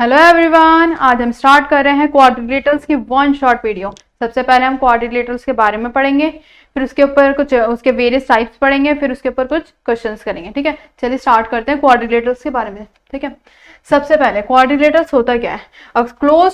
Hello everyone, आज हम start कर रहे हैं क्वाड्रिलेटरल्स की वन शॉर्ट वीडियो। सबसे पहले हम क्वाड्रिलेटरल्स के बारे में पढ़ेंगे, फिर उसके ऊपर कुछ उसके वेरियस टाइप्स पढ़ेंगे, फिर उसके ऊपर कुछ क्वेश्चंस करेंगे। ठीक है, चलिए स्टार्ट करते हैं क्वाड्रिलेटरल्स के बारे में। ठीक है, सबसे पहले क्वाड्रिलेटरल्स होता क्या है? A close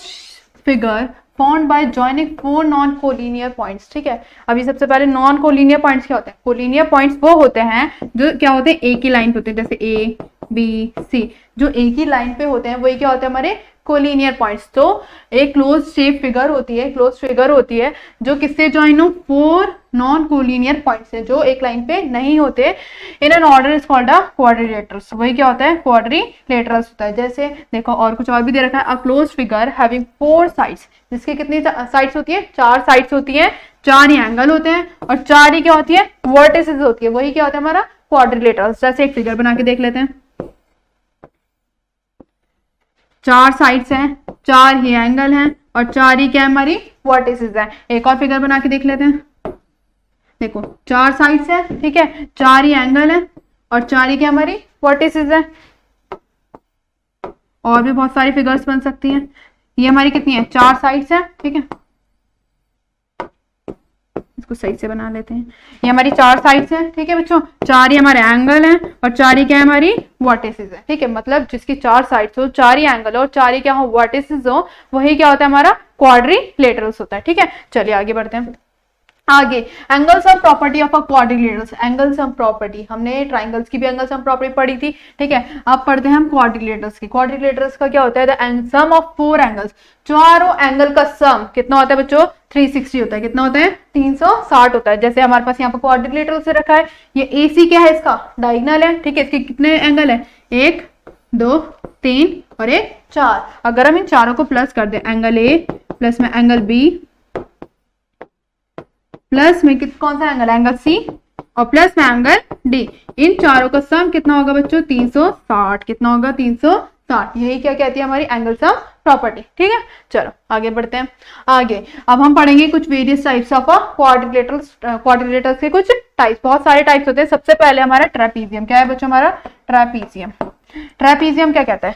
figure found by joining four non collinear points. ठीक है, अभी सबसे पहले नॉन कोलिनियर पॉइंट्स क्या होते हैं? कोलिनियर पॉइंट्स वो होते हैं जो क्या होते हैं, एक ही लाइन पे होते हैं, जैसे ए बी सी, जो एक ही लाइन पे होते हैं वही क्या होते हैं? हमारे कोलिनियर पॉइंट्स। तो एक क्लोज शेप फिगर होती है, क्लोज फिगर होती है जो किससे ज्वाइन हो? फोर नॉन कोलिनियर पॉइंट्स से, जो एक लाइन पे नहीं होते। In an order is called a quadrilaterals. वही क्या होता है? क्वाड्रिलेटरल्स होता है। जैसे देखो और कुछ और भी दे रखा है, a close figure having four sides, जिसकी कितनी साइड्स होती है? चार साइड्स होती है, चार ही एंगल होते हैं और चार ही क्या होती है? वर्टिसेस होती है। वही क्या होता है? हमारा क्वाड्रिलेटरल्स। जैसे एक फिगर बना के देख लेते हैं, चार साइड्स हैं, चार ही एंगल हैं और चार ही क्या हमारी वर्टिसेस हैं। एक और फिगर बना के देख लेते हैं, देखो चार साइड्स हैं, ठीक है, चार ही एंगल हैं और चार ही क्या हमारी वर्टिसेस हैं। और भी बहुत सारी फिगर्स बन सकती हैं। ये हमारी कितनी है? चार साइड्स हैं, ठीक है, इसको सही से बना लेते हैं। ये हमारी चार साइड्स हैं, ठीक है बच्चों, चार ही हमारे एंगल हैं और चार ही क्या है? हमारी वर्टिसेस है। ठीक है, मतलब जिसकी चार साइड्स हो, चार ही एंगल हो और चार ही क्या हो? वर्टिसेस हो, वही क्या होता है? हमारा क्वाड्रिलेटरल्स होता है। ठीक है, चलिए आगे बढ़ते हैं। आगे angle sum property of a quadrilaterals. Angle sum property, हमने ट्राइंगल्स की भी एंगल सम प्रॉपर्टी पढ़ी थी। ठीक है, अब पढ़ते हैं हम क्वाड्रिलेटरल्स की। क्वाड्रिलेटरल्स का क्या होता है? The sum of four angles, चारों एंगल का सम कितना होता है बच्चों? 360 होता है। कितना होता है? 360 होता है। जैसे हमारे पास यहाँ पर क्वाड्रिलेटरल से रखा है, ये AC क्या है? इसका डायगोनल है। ठीक है, इसके कितने एंगल है? एक, दो, तीन और एक, चार। अगर हम इन चारों को प्लस कर दें, एंगल A प्लस में एंगल B प्लस में कौन सा एंगल? एंगल C और प्लस में एंगल D, इन चारों का सम कितना होगा बच्चों? 360। कितना होगा? 360। यही क्या कहती है? हमारी एंगल सम प्रॉपर्टी। ठीक है, चलो आगे बढ़ते हैं। आगे अब हम पढ़ेंगे कुछ various types of quadrilaterals. Quadrilaterals के कुछ टाइप्स, बहुत सारे टाइप्स होते हैं। सबसे पहले हमारा ट्रेपीजियम। क्या है बच्चों हमारा? ट्रेपीजियम। ट्रेपीजियम क्या कहता है?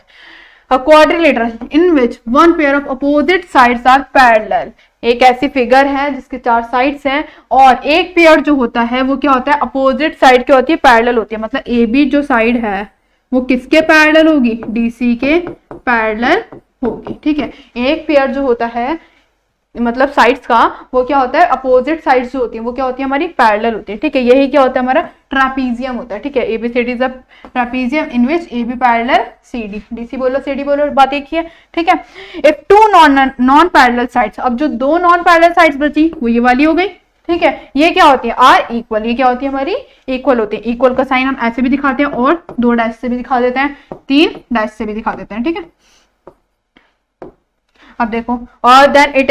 A quadrilateral in which one pair of opposite sides are parallel। एक ऐसी फिगर है जिसके चार साइड्स हैं और एक पेयर जो होता है वो क्या होता है? अपोजिट साइड क्या होती है? पैरेलल होती है। मतलब AB जो साइड है वो किसके पैरेलल होगी? DC के पैरेलल होगी। ठीक है, एक पेयर जो होता है मतलब साइड्स का, वो क्या होता है? अपोजिट साइड्स जो होती है वो क्या होती है? हमारी पैरेलल होती है। ठीक है, यही क्या होता है? हमारा ट्रापीजियम होता है। ठीक है, ABCD is a trapezium in which AB parallel CD। DC बोलो, CD बोलो, बात एक ही है। ठीक है, if two non parallel sides, अब जो दो नॉन पैरेलल साइड्स बची वो ये वाली हो गई। ठीक है, ये क्या होती है? Are equal. ये क्या होती है? हमारी इक्वल होती है। इक्वल का साइन हम ऐसे भी दिखाते हैं और दो डैश से भी दिखा देते हैं, तीन डैश से भी दिखा देते हैं। ठीक है, अब देखो, और then it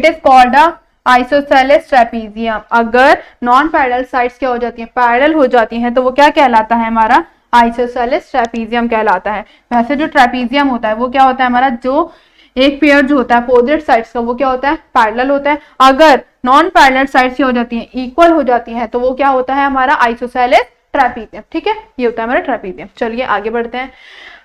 is called a isosceles trapezium. अगर नॉन पैरेलल साइड्स क्या हो जाती हैं? पैरेलल हो जाती हैं, तो वो क्या कहलाता है? हमारा आइसोसेलेस ट्रेपीजियम कहलाता है। वैसे जो ट्रेपीजियम होता है वो क्या होता है? हमारा जो एक पेयर जो होता है अपोजिट साइड्स का वो क्या होता है? पैरेलल होता है। अगर नॉन पैरेलल साइड्स क्या हो जाती हैं? इक्वल हो जाती हैं, तो वो क्या होता है? हमारा आइसोसेलेस ट्रेपीजियम। ठीक है, ये होता है हमारा ट्रेपीजियम। चलिए आगे बढ़ते हैं।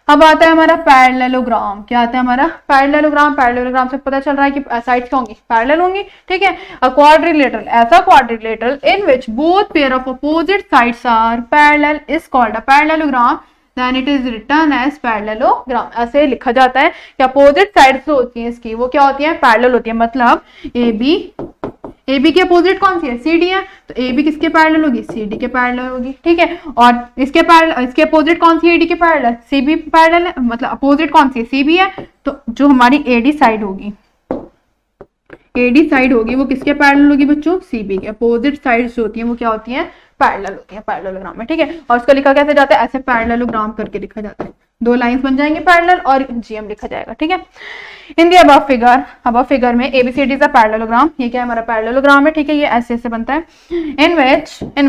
अब आता है हमारा पैरेललोग्राम। क्या आता है हमारा? पैरेललोग्राम। पैरेललोग्राम से पता चल रहा है कि साइड्स क्या होंगी? पैरेलल होंगी। ठीक है, अ क्वाड्रिलेटरल, ऐसा quadrilateral in which both pair of opposite sides are parallel is called a parallelogram, then it is written as parallelogram. ऐसे लिखा जाता है कि अपोजिट साइड्स जो होती हैं इसकी वो क्या होती है? पैरेलल होती है। मतलब AB की अपोजिट कौन सी है? CD है, तो AB किसके पैरेलल होगी? CD के पैरेलल होगी। ठीक है, और इसके अपोजिट कौन सी है? AD के पैरेलल? CB पैरेलल है, मतलब अपोजिट कौन सी है? CB है, तो जो हमारी AD साइड होगी, AD साइड होगी वो किसके पैरेलल होगी बच्चों? CB के। अपोजिट साइड्स जो होती हैं वो क्या होती हैं? पैरेलल होती हैं पैरेललोग्राम में। ठीक है, और उसको लिखा कैसे जाता है? ऐसे पैरेललोग्राम करके लिखा जाता है। दो लाइंस बन जाएंगे पैरेलल और GM लिखा जाएगा। ठीक है, इन दी अबव फिगर में ABCD इज अ पैरेललोग्राम। ये क्या है? हमारा पैरेललोग्राम है। ठीक है, ये ऐसे बनता है। In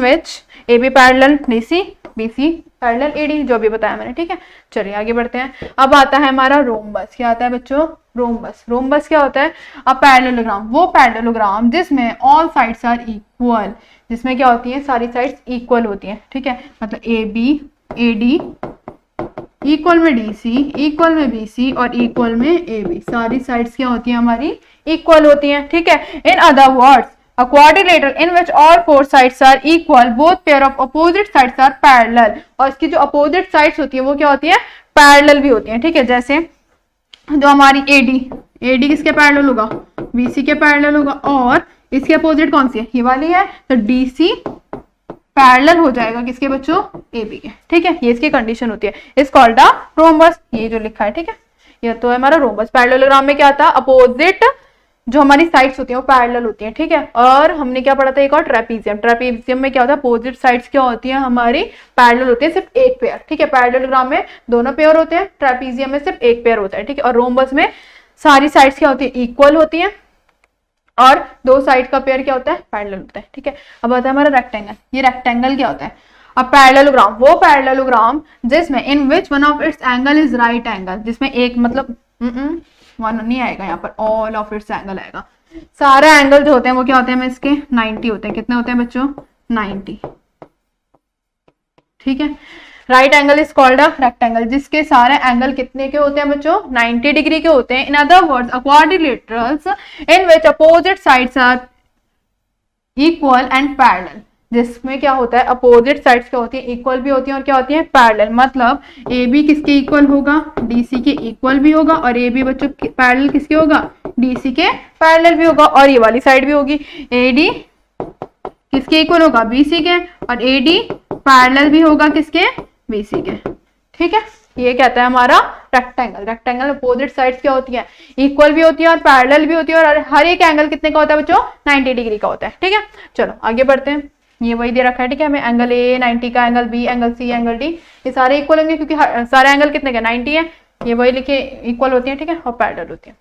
which AB parallel DC, BC parallel AD, जो भी बताया मैंने। ठीक है, चलिए आगे बढ़ते हैं। अब आता है हमारा रोम्बस। क्या आता है बच्चों? रोम्बस। रोम्बस क्या होता है? अ पैरेललोग्राम, वो पैरेललोग्राम जिसमें ऑल साइड्स आर इक्वल, जिसमें क्या होती है? सारी साइड्स इक्वल होती हैं। ठीक है, मतलब AB AD इक्वल में DC, इक्वल में BC और इक्वल में AB। सारी साइड्स क्या होती हैं हमारी, इक्वल होती हैं, ठीक है। इन other words a quadrilateral in which all four sides are equal, both pair of opposite sides are parallel। और इसकी जो opposite sides होती है वो क्या होती है, parallel भी होती है, ठीक है। जैसे जो हमारी AD किसके पैरेलल होगा, BC के पैरेलल होगा, और इसके अपोजिट कौन सी है, ये वाली है, तो DC पैरेलल हो जाएगा किसके बच्चों, AB के, ठीक है। ये इसकी कंडीशन होती है, इस कॉल्ड अ रोम्बस, ये जो लिखा है, ठीक है। ये तो है हमारा रोम्बस। पैरेललोग्राम में क्या था, अपोजिट जो हमारी साइड्स होती हैं वो पैरेलल होती हैं, ठीक है। और हमने क्या पढ़ा था, एक और ट्रेपीजियम। ट्रेपीजियम में क्या होता है, अपोजिट साइड्स क्या होती हैं हमारी, पैरेलल होती है, सिर्फ एक पेयर, ठीक है। पैरेललोग्राम में दोनों पेयर होते हैं, ट्रेपीजियम में सिर्फ एक पेयर होता है, ठीक है। और रोम्बस में सारी साइड्स क्या होती है, इक्वल होती हैं, और दो साइड का पेयर क्या होता है, पैरेलल होता है, ठीक है। अब आता है हमारा रेक्टेंगल। ये रेक्टेंगल क्या होता है, अब पैरेललोग्राम, वो पैरेललोग्राम जिसमें in which one of its angle is right angle, जिसमें एक मतलब वन नहीं आएगा यहाँ पर, ऑल ऑफ इट्स एंगल आएगा। सारे एंगल जो होते हैं वो क्या होते हैं इसके, 90 होते हैं। कितने होते हैं बच्चों, 90, ठीक है। Right angle is called a rectangle, जिसके सारे एंगल कितने के होते हैं बच्चों, 90 डिग्री के होते हैं। In other words a quadrilaterals in which opposite sides are equal and parallel, जिसमें क्या होता है, अपोजिट साइड्स क्या होती है, इक्वल भी होती है और क्या होती है, पैरेलल। मतलब AB किसके इक्वल होगा, DC के इक्वल भी होगा, और AB बच्चों पैरेलल किसके होगा, DC के पैरेलल भी होगा, और ये वाली साइड भी होगी। AD किसके इक्वल होगा, BC के, और AD पैरेलल भी होगा किसके, BC के, ठीक है। ये कहता है हमारा रेक्टेंगल। रेक्टेंगल अपोजिट साइड्स क्या होती है, इक्वल भी होती है और पैरेलल भी होती है, और हर एक एंगल कितने का होता है बच्चों, 90 डिग्री का होता है, ठीक है। चलो आगे बढ़ते हैं। ये वही दे रखा है, ठीक है, हमें एंगल A 90 का, angle B, angle C, angle D, ये सारे इक्वल होंगे क्योंकि सारे एंगल कितने के, 90 है। ये वही लिखे इक्वल होती है, ठीक है, और पैरेलल होती है।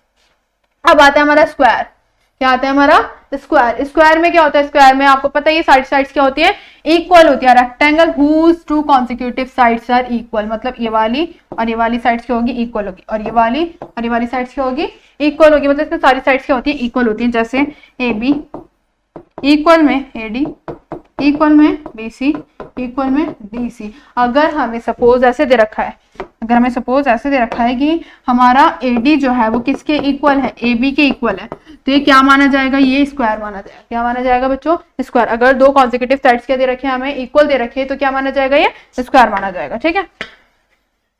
अब आता है हमारा स्क्वायर। क्या आता है हमारा स्क्वायर। स्क्वायर में क्या होता है, स्क्वायर में आपको पता है ये साइड्स क्या होती है, इक्वल होती है। Rectangle whose two consecutive sides are equal, मतलब ये वाली और ये वाली साइड्स क्या होगी, इक्वल होगी, और ये वाली और ये वाली साइड्स क्या होगी, इक्वल होगी। मतलब इसमें सारी साइड्स क्या होती है, इक्वल होती है। जैसे AB इक्वल में AD, इक्वल में BC, इक्वल में DC। अगर हमें सपोज ऐसे दे रखा है, अगर हमें सपोज ऐसे दे रखा है कि हमारा AD जो है वो किसके इक्वल है, AB के इक्वल है, तो ये क्या माना जाएगा, ये स्क्वायर माना जाएगा। क्या माना जाएगा बच्चों, स्क्वायर। अगर दो कॉन्सिक्यूटिव साइड्स क्या दे रखे हैं, हमें इक्वल दे रखे हैं, तो क्या माना जाएगा, ये स्क्वायर माना जाएगा, ठीक है।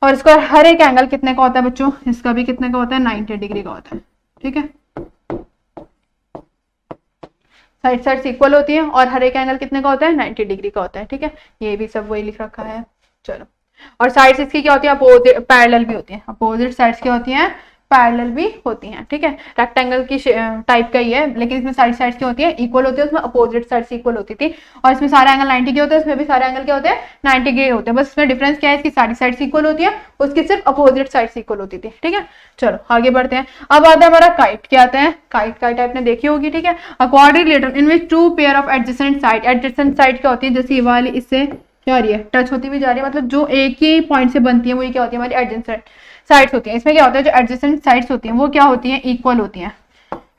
और स्क्वायर हर एक एंगल कितने का होता है बच्चों, इसका भी कितने का होता है, 90 डिग्री का होता है, ठीक है। साइड्स इक्वल होती है और हर एक एंगल कितने का होता है, 90 डिग्री का होता है, ठीक है। ये भी सब वही लिख रखा है। चलो, और साइड्स इसकी क्या होती है, अपोजिट पैरेलल भी होती है। अपोजिट साइड्स क्या होती हैं, पैरेलल भी होती हैं, ठीक है। रेक्टेंगल की टाइप का ही है, लेकिन इसमें साइड्स क्या होती है, इक्वल होती है। उसमें अपोजिट साइड्स इक्वल होती थी, और इसमें सारे एंगल 90 के होते हैं, इसमें भी सारे एंगल क्या होते हैं, 90 के होते हैं। बस इसमें डिफरेंस क्या है, इसकी सारी साइड्स इक्वल होती है, उसकी सिर्फ अपोजिट साइड्स इक्वल होती थी, ठीक है। चलो आगे बढ़ते हैं। अब आता है हमारा काइट। क्या आता है, काइट का टाइप ने देखी होगी, ठीक है। A quadrilateral in which two pair of adjacent side. Adjacent side क्या होती है, जैसे ये वाली इससे क्या हो रही है, टच होती भी जा रही है, मतलब जो एक ही पॉइंट से बनती है वो क्या होती है, हमारी एडजेसेंट साइड्स होती है। इसमें क्या होता है, जो एडजेसेंट साइड्स होती हैं वो क्या होती हैं, इक्वल होती हैं।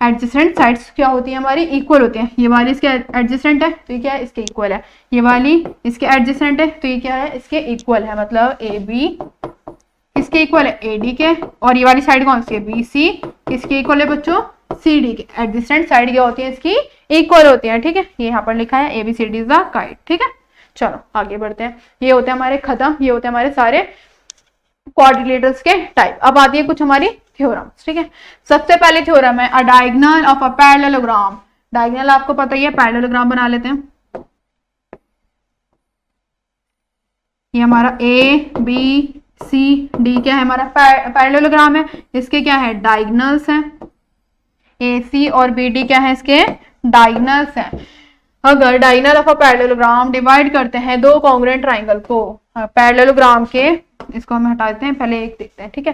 एडजेसेंट साइड्स क्या होती है हमारी, इक्वल होती हैं। ये वाली इसके एडजेसेंट है तो ये क्या है, इसके इक्वल है। ये वाली इसके एडजेसेंट है तो ये क्या है, इसके इक्वल है। मतलब AB इसके इक्वल है AD के, और ये वाली साइड कौन सी है, BC किसके इक्वल है बच्चों, CD के। एडजेसेंट साइड क्या होती है, इसकी इक्वल होती है, ठीक है। ये यहाँ पर लिखा है ABCD इज द काइट, ठीक है। चलो आगे बढ़ते हैं। ये होते हैं हमारे खत्म, ये होते हैं हमारे सारे क्वाड्रिलेटरल्स के टाइप। अब आती है कुछ हमारी थ्योरम्स, ठीक है। सबसे पहले थ्योरम है अ diagonal of a parallelogram. Diagonal आपको पता ही है, पैरेललोग्राम बना लेते हैं। ये हमारा ABCD क्या है, हमारा पैरेललोग्राम है। इसके क्या है, डायगोनल्स हैं। AC और BD क्या है, इसके डायगोनल्स हैं। अगर diagonal of a parallelogram divide करते हैं दो कॉन्ग्रुएंट ट्राइंगल को, पैरेललोग्राम के, इसको हम हटा देते हैं, पहले एक देखते हैं, ठीक है।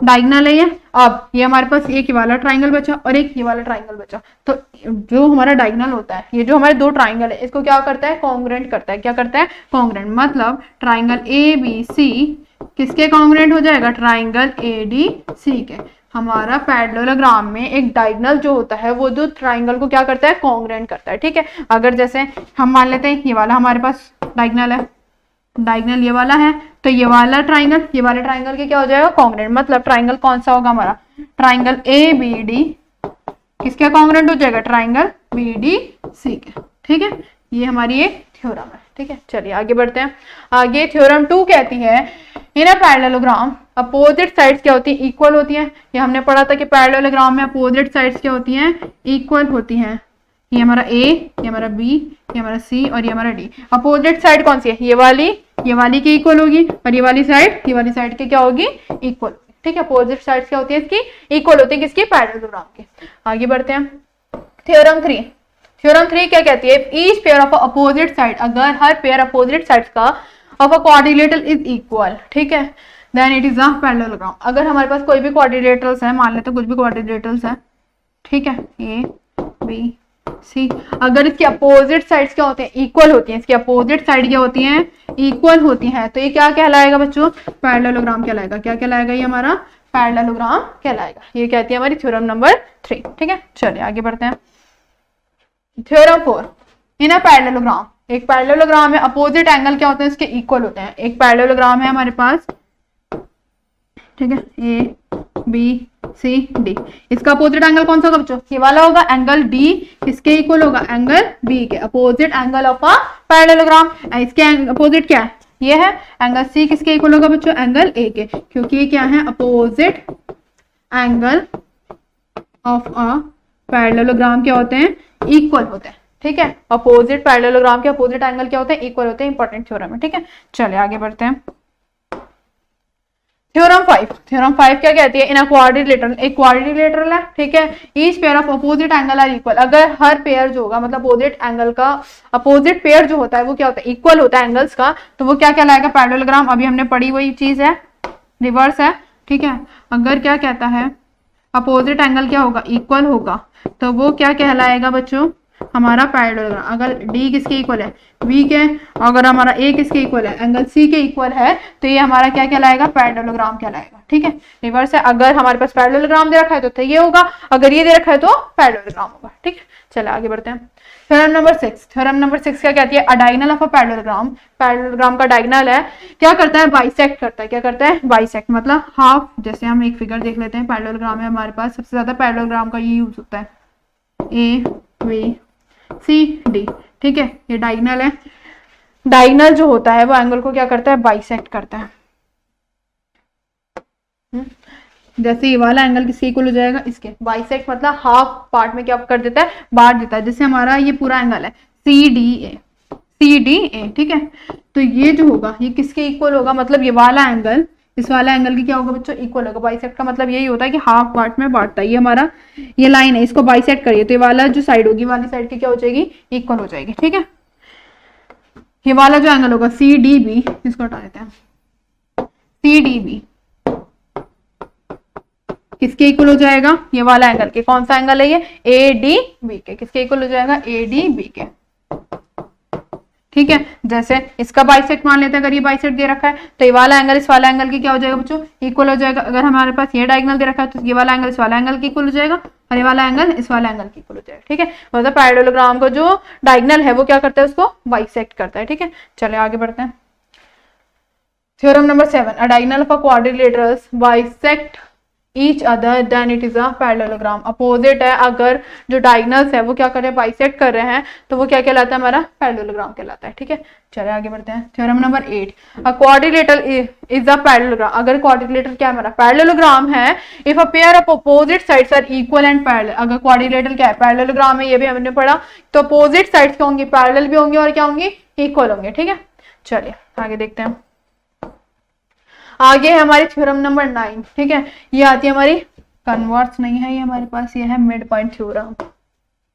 डायगोनल है ये। अब ये हमारे पास एक ये वाला ट्राइंगल बचा और एक ये वाला ट्राइंगल बचा, तो जो हमारा डायगोनल होता है, ये जो हमारे दो ट्राइंगल है, इसको क्या करता है, कॉन्ग्रुएंट करता है। क्या करता है, कॉन्ग्रुएंट। मतलब ट्राइंगल ABC किसके कॉन्ग्रुएंट हो जाएगा, ट्राइंगल ADC के। हमारा पैरेललोग्राम में एक डायगोनल जो होता है वो दो ट्राइंगल को क्या करता है, कॉन्ग्रुएंट करता है, ठीक है। अगर जैसे हम मान लेते हैं ये वाला हमारे पास डायगोनल है, डायगोनल ये वाला है, तो ये वाला ट्राइंगल के क्या हो जाएगा, कॉन्ग्रुएंट। मतलब ट्राइंगल कौन सा होगा हमारा, ट्राइंगल ए बी डी किसके कॉन्ग्रुएंट हो जाएगा, ट्राइंगल बी डी सी के। ठीक है, ये हमारी एक थ्योरम है। ठीक है, चलिए आगे बढ़ते हैं। आगे थ्योरम 2 कहती है इन अ पैरेललोग्राम अपोजिट साइड्स क्या होती है, इक्वल होती हैं। ये हमने पढ़ा था कि पैरेललोग्राम में अपोजिट साइड्स क्या होती हैं, इक्वल होती हैं। ये हमारा ए, ये हमारा बी, ये हमारा सी और ये हमारा डी। अपोजिट साइड कौन सी है, ये वाली की इक्वल होगी, और ये वाली साइड की क्या होगी, इक्वल। ठीक है, अपोजिट साइड्स क्या होती है इसकी, इक्वल होती है किसकी, पैरेललोग्राम की। आगे बढ़ते हैं। थ्योरम 3 क्या कहती है, each pair of opposite side, अगर हर पेयर अपोजिट साइड्स का of a quadrilateral is equal, ठीक है, then it is a parallelogram. अगर हमारे पास कोई भी क्वाड्रिलेटरल्स है, मान लेते कुछ भी क्वाड्रिलेटरल्स है, ठीक है, ए बी सी, अगर इसके अपोजिट साइड्स क्या होते हैं, इक्वल होती हैं, इसकी अपोजिट साइड क्या होती हैं, इक्वल होती हैं, तो ये क्या कहलाएगा बच्चों, पैरेललोग्राम कहलाएगा। क्या कहलाएगा, ये हमारा पैरेललोग्राम कहलाएगा। ये कहती है हमारी थ्योरम नंबर 3। ठीक है, चलिए आगे बढ़ते हैं। थ्योरम 4 इन अ पैरेललोग्राम, एक पैरेललोग्राम में अपोजिट एंगल क्या होते हैं, इसके इक्वल होते हैं। एक पैरेललोग्राम है हमारे पास, ठीक है, ए बी सी डी, इसका अपोजिट एंगल कौन सा होगा बच्चों, ये वाला होगा। एंगल डी किसके इक्वल होगा, एंगल बी के। Opposite angle of a parallelogram, इसके अपोजिट क्या है, ये है। एंगल सी किसके इक्वल होगा बच्चों, एंगल ए के, क्योंकि ये क्या है, opposite angle of a parallelogram क्या होते हैं, इक्वल होते हैं। ठीक है, अपोजिट पैरेललोग्राम के अपोजिट एंगल क्या होते हैं, इक्वल होते हैं। इंपॉर्टेंट थ्योरम है। ठीक है, चलिए आगे बढ़ते हैं। थ्योरम 5 क्या कहती है, इन अ क्वाड्रिलेटरल, एक क्वाड्रिलेटरल है, ठीक है, each pair of opposite angle are equal, अगर हर पेयर जो होगा, मतलब अपोजिट एंगल का अपोजिट पेयर जो होता है वो क्या होता है, इक्वल होता है एंगल्स का, तो वो क्या कहलाएगा, पैरेललोग्राम। अभी हमने पढ़ी हुई चीज है, रिवर्स है। ठीक है, अगर क्या कहता है, अपोजिट एंगल क्या होगा, इक्वल होगा, तो वो क्या कहलाएगा बच्चों, हमारा पैरेललोग्राम। अगर डी किसके इक्वल है, बी के, अगर हमारा ए किसके इक्वल है, एंगल सी के इक्वल है, तो ये हमारा क्या कहलाएगा, पैरेललोग्राम कहलाएगा। ठीक है, रिवर्स है, अगर हमारे पास पैरेललोग्राम दे रखा है तो ये होगा, अगर ये दे रखा है तो पैरेललोग्राम होगा। ठीक है, चलो आगे बढ़ते हैं। थ्योरम नंबर 6 क्या कहती है, अ diagonal of a parallelogram, parallelogram का डायगोनल है, क्या करता है, बाइसेक्ट करता है। क्या करता है, बाइसेक्ट, मतलब हाफ। जैसे हम एक फिगर देख लेते हैं, पैरेललोग्राम है हमारे पास, सबसे ज्यादा पैरेललोग्राम का ये यूज होता है, ए बी सी डी। ठीक है, ये डायगोनल है। डायगोनल जो होता है वो एंगल को क्या करता है, बाइसेक्ट करता है। जैसे ये वाला एंगल किसके इक्वल हो जाएगा, इसके। बाइसेक्ट मतलब हाफ पार्ट में क्या कर देता है, बांट देता है। जैसे हमारा ये पूरा एंगल है सी डी ए, ठीक है, तो ये जो होगा ये किसके इक्वल होगा, मतलब ये वाला एंगल इस वाला एंगल की क्या होगा बच्चों, इक्वल होगा। बाइसेक्ट का मतलब यही होता है कि हाफ पार्ट में बांटता है। ये हमारा ये लाइन है, इसको बाइसेक्ट करिए तो ये वाला जो साइड होगी, वाली साइड की क्या हो जाएगी, इक्वल हो जाएगी। ठीक है, ये वाला जो एंगल होगा सी डी बी, इसको हटा देते हैं, सी डी बी किसके इक्वल हो जाएगा, ये वाला एंगल के। कौन सा एंगल है ये, ए डी बी के, किसके इक्वल हो जाएगा, ए डी बी के। ठीक है, जैसे इसका बाइसेक्ट मान लेते हैं, अगर ये बाइसेक्ट दे रखा है तो ये वाला एंगल इस वाला एंगल की क्या हो जाएगा बच्चों, इक्वल हो जाएगा। अगर हमारे पास ये डायगोनल दे रखा है तो ये वाला एंगल इस वाला एंगल की इक्वल हो जाएगा, और ये वाला एंगल इस वाला एंगल की इक्वल हो जाएगा। ठीक है, मतलब पैरेललोग्राम का जो डायगोनल है वो क्या करता है, उसको बाइसेक्ट करता है। ठीक है, चलिए आगे बढ़ते हैं। Theorem number 7, a diagonal of a quadrilaterals bisect each other than it is a parallelogram. Opposite है, अगर जो डायगोनल्स है वो क्या कर रहे हैं, बाइसेक्ट कर रहे हैं, तो वो क्या कहलाता है, हमारा पैरेललोग्राम कहलाता है। ठीक है, चलिए आगे बढ़ते हैं। Theorem number 8, a quadrilateral is a parallelogram. अगर क्वाड्रिलेटरल क्या है, हमारा पैरेललोग्राम है, if a pair of opposite sides are equal and parallel. अगर क्वाड्रिलेटरल क्या है, पैरेललोग्राम है, ये भी हमने पढ़ा, तो अपोजिट साइड्स क्या होंगी, पैरेलल भी होंगे और क्या होंगे, इक्वल होंगे। ठीक है, चलिए आगे देखते हैं। आगे है हमारी थ्योरम नंबर 9। ठीक है, ये आती है हमारी, कन्वर्स नहीं है ये हमारे पास, ये है मिड पॉइंट थ्योरम।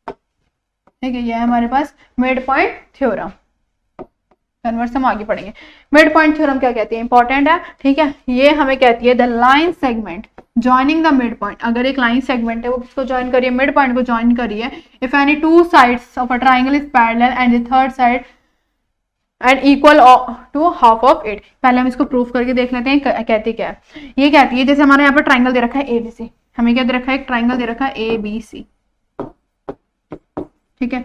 ठीक है, ये है हमारे पास मिड पॉइंट थ्योरम। कन्वर्स हम आगे पढ़ेंगे। मिड पॉइंट थ्योरम क्या कहती है, इंपॉर्टेंट है। ठीक है, ये हमें कहती है the line segment joining the mid point. अगर एक लाइन सेगमेंट है वो किसको ज्वाइन करिए, मिड पॉइंट को ज्वाइन करिए। If any two sides of a triangle is parallel and the third side and equal to half of it. पहले हम इसको प्रूफ करके देख लेते हैं कहती क्या है। ये कहती है, जैसे हमारे यहाँ पर ट्राइंगल दे रखा है ए बी सी, हमें क्या दे रखा है, एक ट्राइंगल दे रखा है ए बी सी। ठीक है,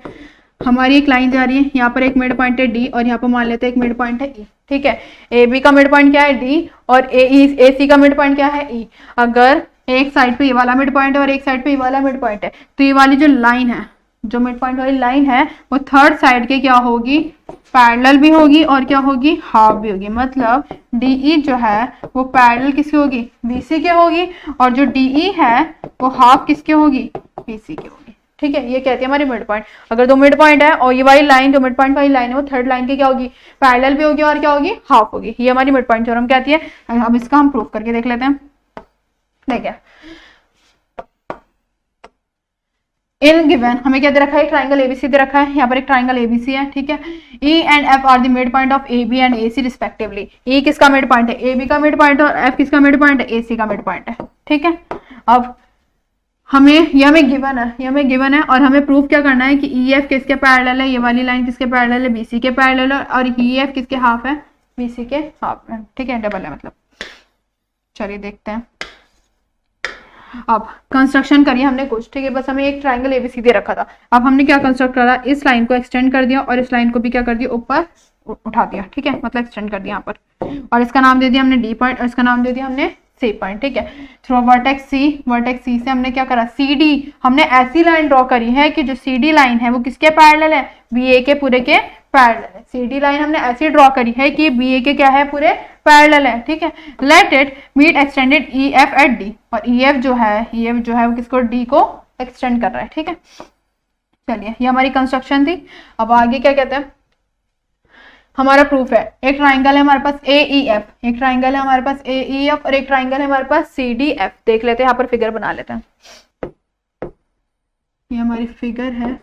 हमारी एक लाइन जा रही है, यहाँ पर एक मिड पॉइंट है डी और यहाँ पर मान लेते हैं एक मिड पॉइंट है ई, ठीक है। ए बी का मिड पॉइंट क्या है डी और ए सी का मिड पॉइंट क्या है ई। अगर एक साइड पे ये वाला मिड पॉइंट है और एक साइड पे ये वाला मिड पॉइंट है, तो ये वाली जो लाइन है, जो मिड पॉइंट वाली लाइन है, वो थर्ड साइड के क्या होगी, पैरेलल भी होगी और क्या होगी, हाफ भी होगी। मतलब डीई जो है वो पैरेलल किसकी होगी, बीसी के होगी, और जो डीई है वो हाफ किसके होगी, बीसी की होगी, ठीक है। ये कहती है हमारी मिड पॉइंट। अगर दो मिड पॉइंट है और ये वाली लाइन जो मिड पॉइंट वाली लाइन है वो थर्ड लाइन की क्या होगी, पैरेलल भी होगी और क्या होगी, हाफ होगी। ये हमारी मिड पॉइंट थ्योरम कहती है। अब इसका हम प्रूफ करके देख लेते हैं। देखिए इन गिवन हमें क्या दे रखा है, ट्राइंगल एबीसी दे रखा है। यहाँ पर एक ट्राइंगल एबीसी है, ठीक है। E and F are the mid point of A B and A C respectively. E किसका मिड पॉइंट है, ए बी का मिड पॉइंट, और एफ किसका मिड पॉइंट है, ए सी का मिड पॉइंट है, ठीक है। अब ये हमें गिवन है और हमें प्रूफ क्या करना है कि ई एफ किसके पैरेलल है, ये वाली लाइन किसके पैरेलल है, बीसी के पैरेलल है, और ई एफ किसके हाफ है, बीसी के हाफ है, ठीक है, डबल है मतलब। चलिए देखते हैं। अब कंस्ट्रक्शन करिए हमने कुछ, ठीक है। बस हमें एक ट्राइंगल एबीसी दे रखा था। अब हमने क्या कंस्ट्रक्ट करा, इस लाइन को एक्सटेंड कर दिया और इस लाइन को भी क्या कर दिया, ऊपर उठा दिया, ठीक है, मतलब एक्सटेंड कर दिया यहाँ पर, और इसका नाम दे दिया हमने डी पॉइंट और इसका नाम दे दिया हमने सी पॉइंट, ठीक है। थ्रू वर्टेक्स सी से हमने क्या करा, सी डी, हमने ऐसी लाइन ड्रॉ करी है कि जो सी डी लाइन है वो किसके पैरेलल है, बी ए के पूरे के पैरेलल है। सी डी लाइन हमने ऐसी ड्रॉ करी है कि बी ए के क्या है, पूरे पैरेलल है, ठीक है। Let it meet extended E F at D, और ई एफ जो है वो किसको, डी को एक्सटेंड कर रहा है, ठीक है। चलिए ये हमारी कंस्ट्रक्शन थी। अब आगे क्या कहते हैं, हमारा प्रूफ है। एक ट्राइंगल है हमारे पास ए ई एफ, एक ट्राइंगल है हमारे पास ए ई एफ, और एक ट्राइंगल है हमारे पास सी डी एफ। देख लेते हैं, यहाँ पर फिगर बना लेते हैं। ये हमारी फिगर है,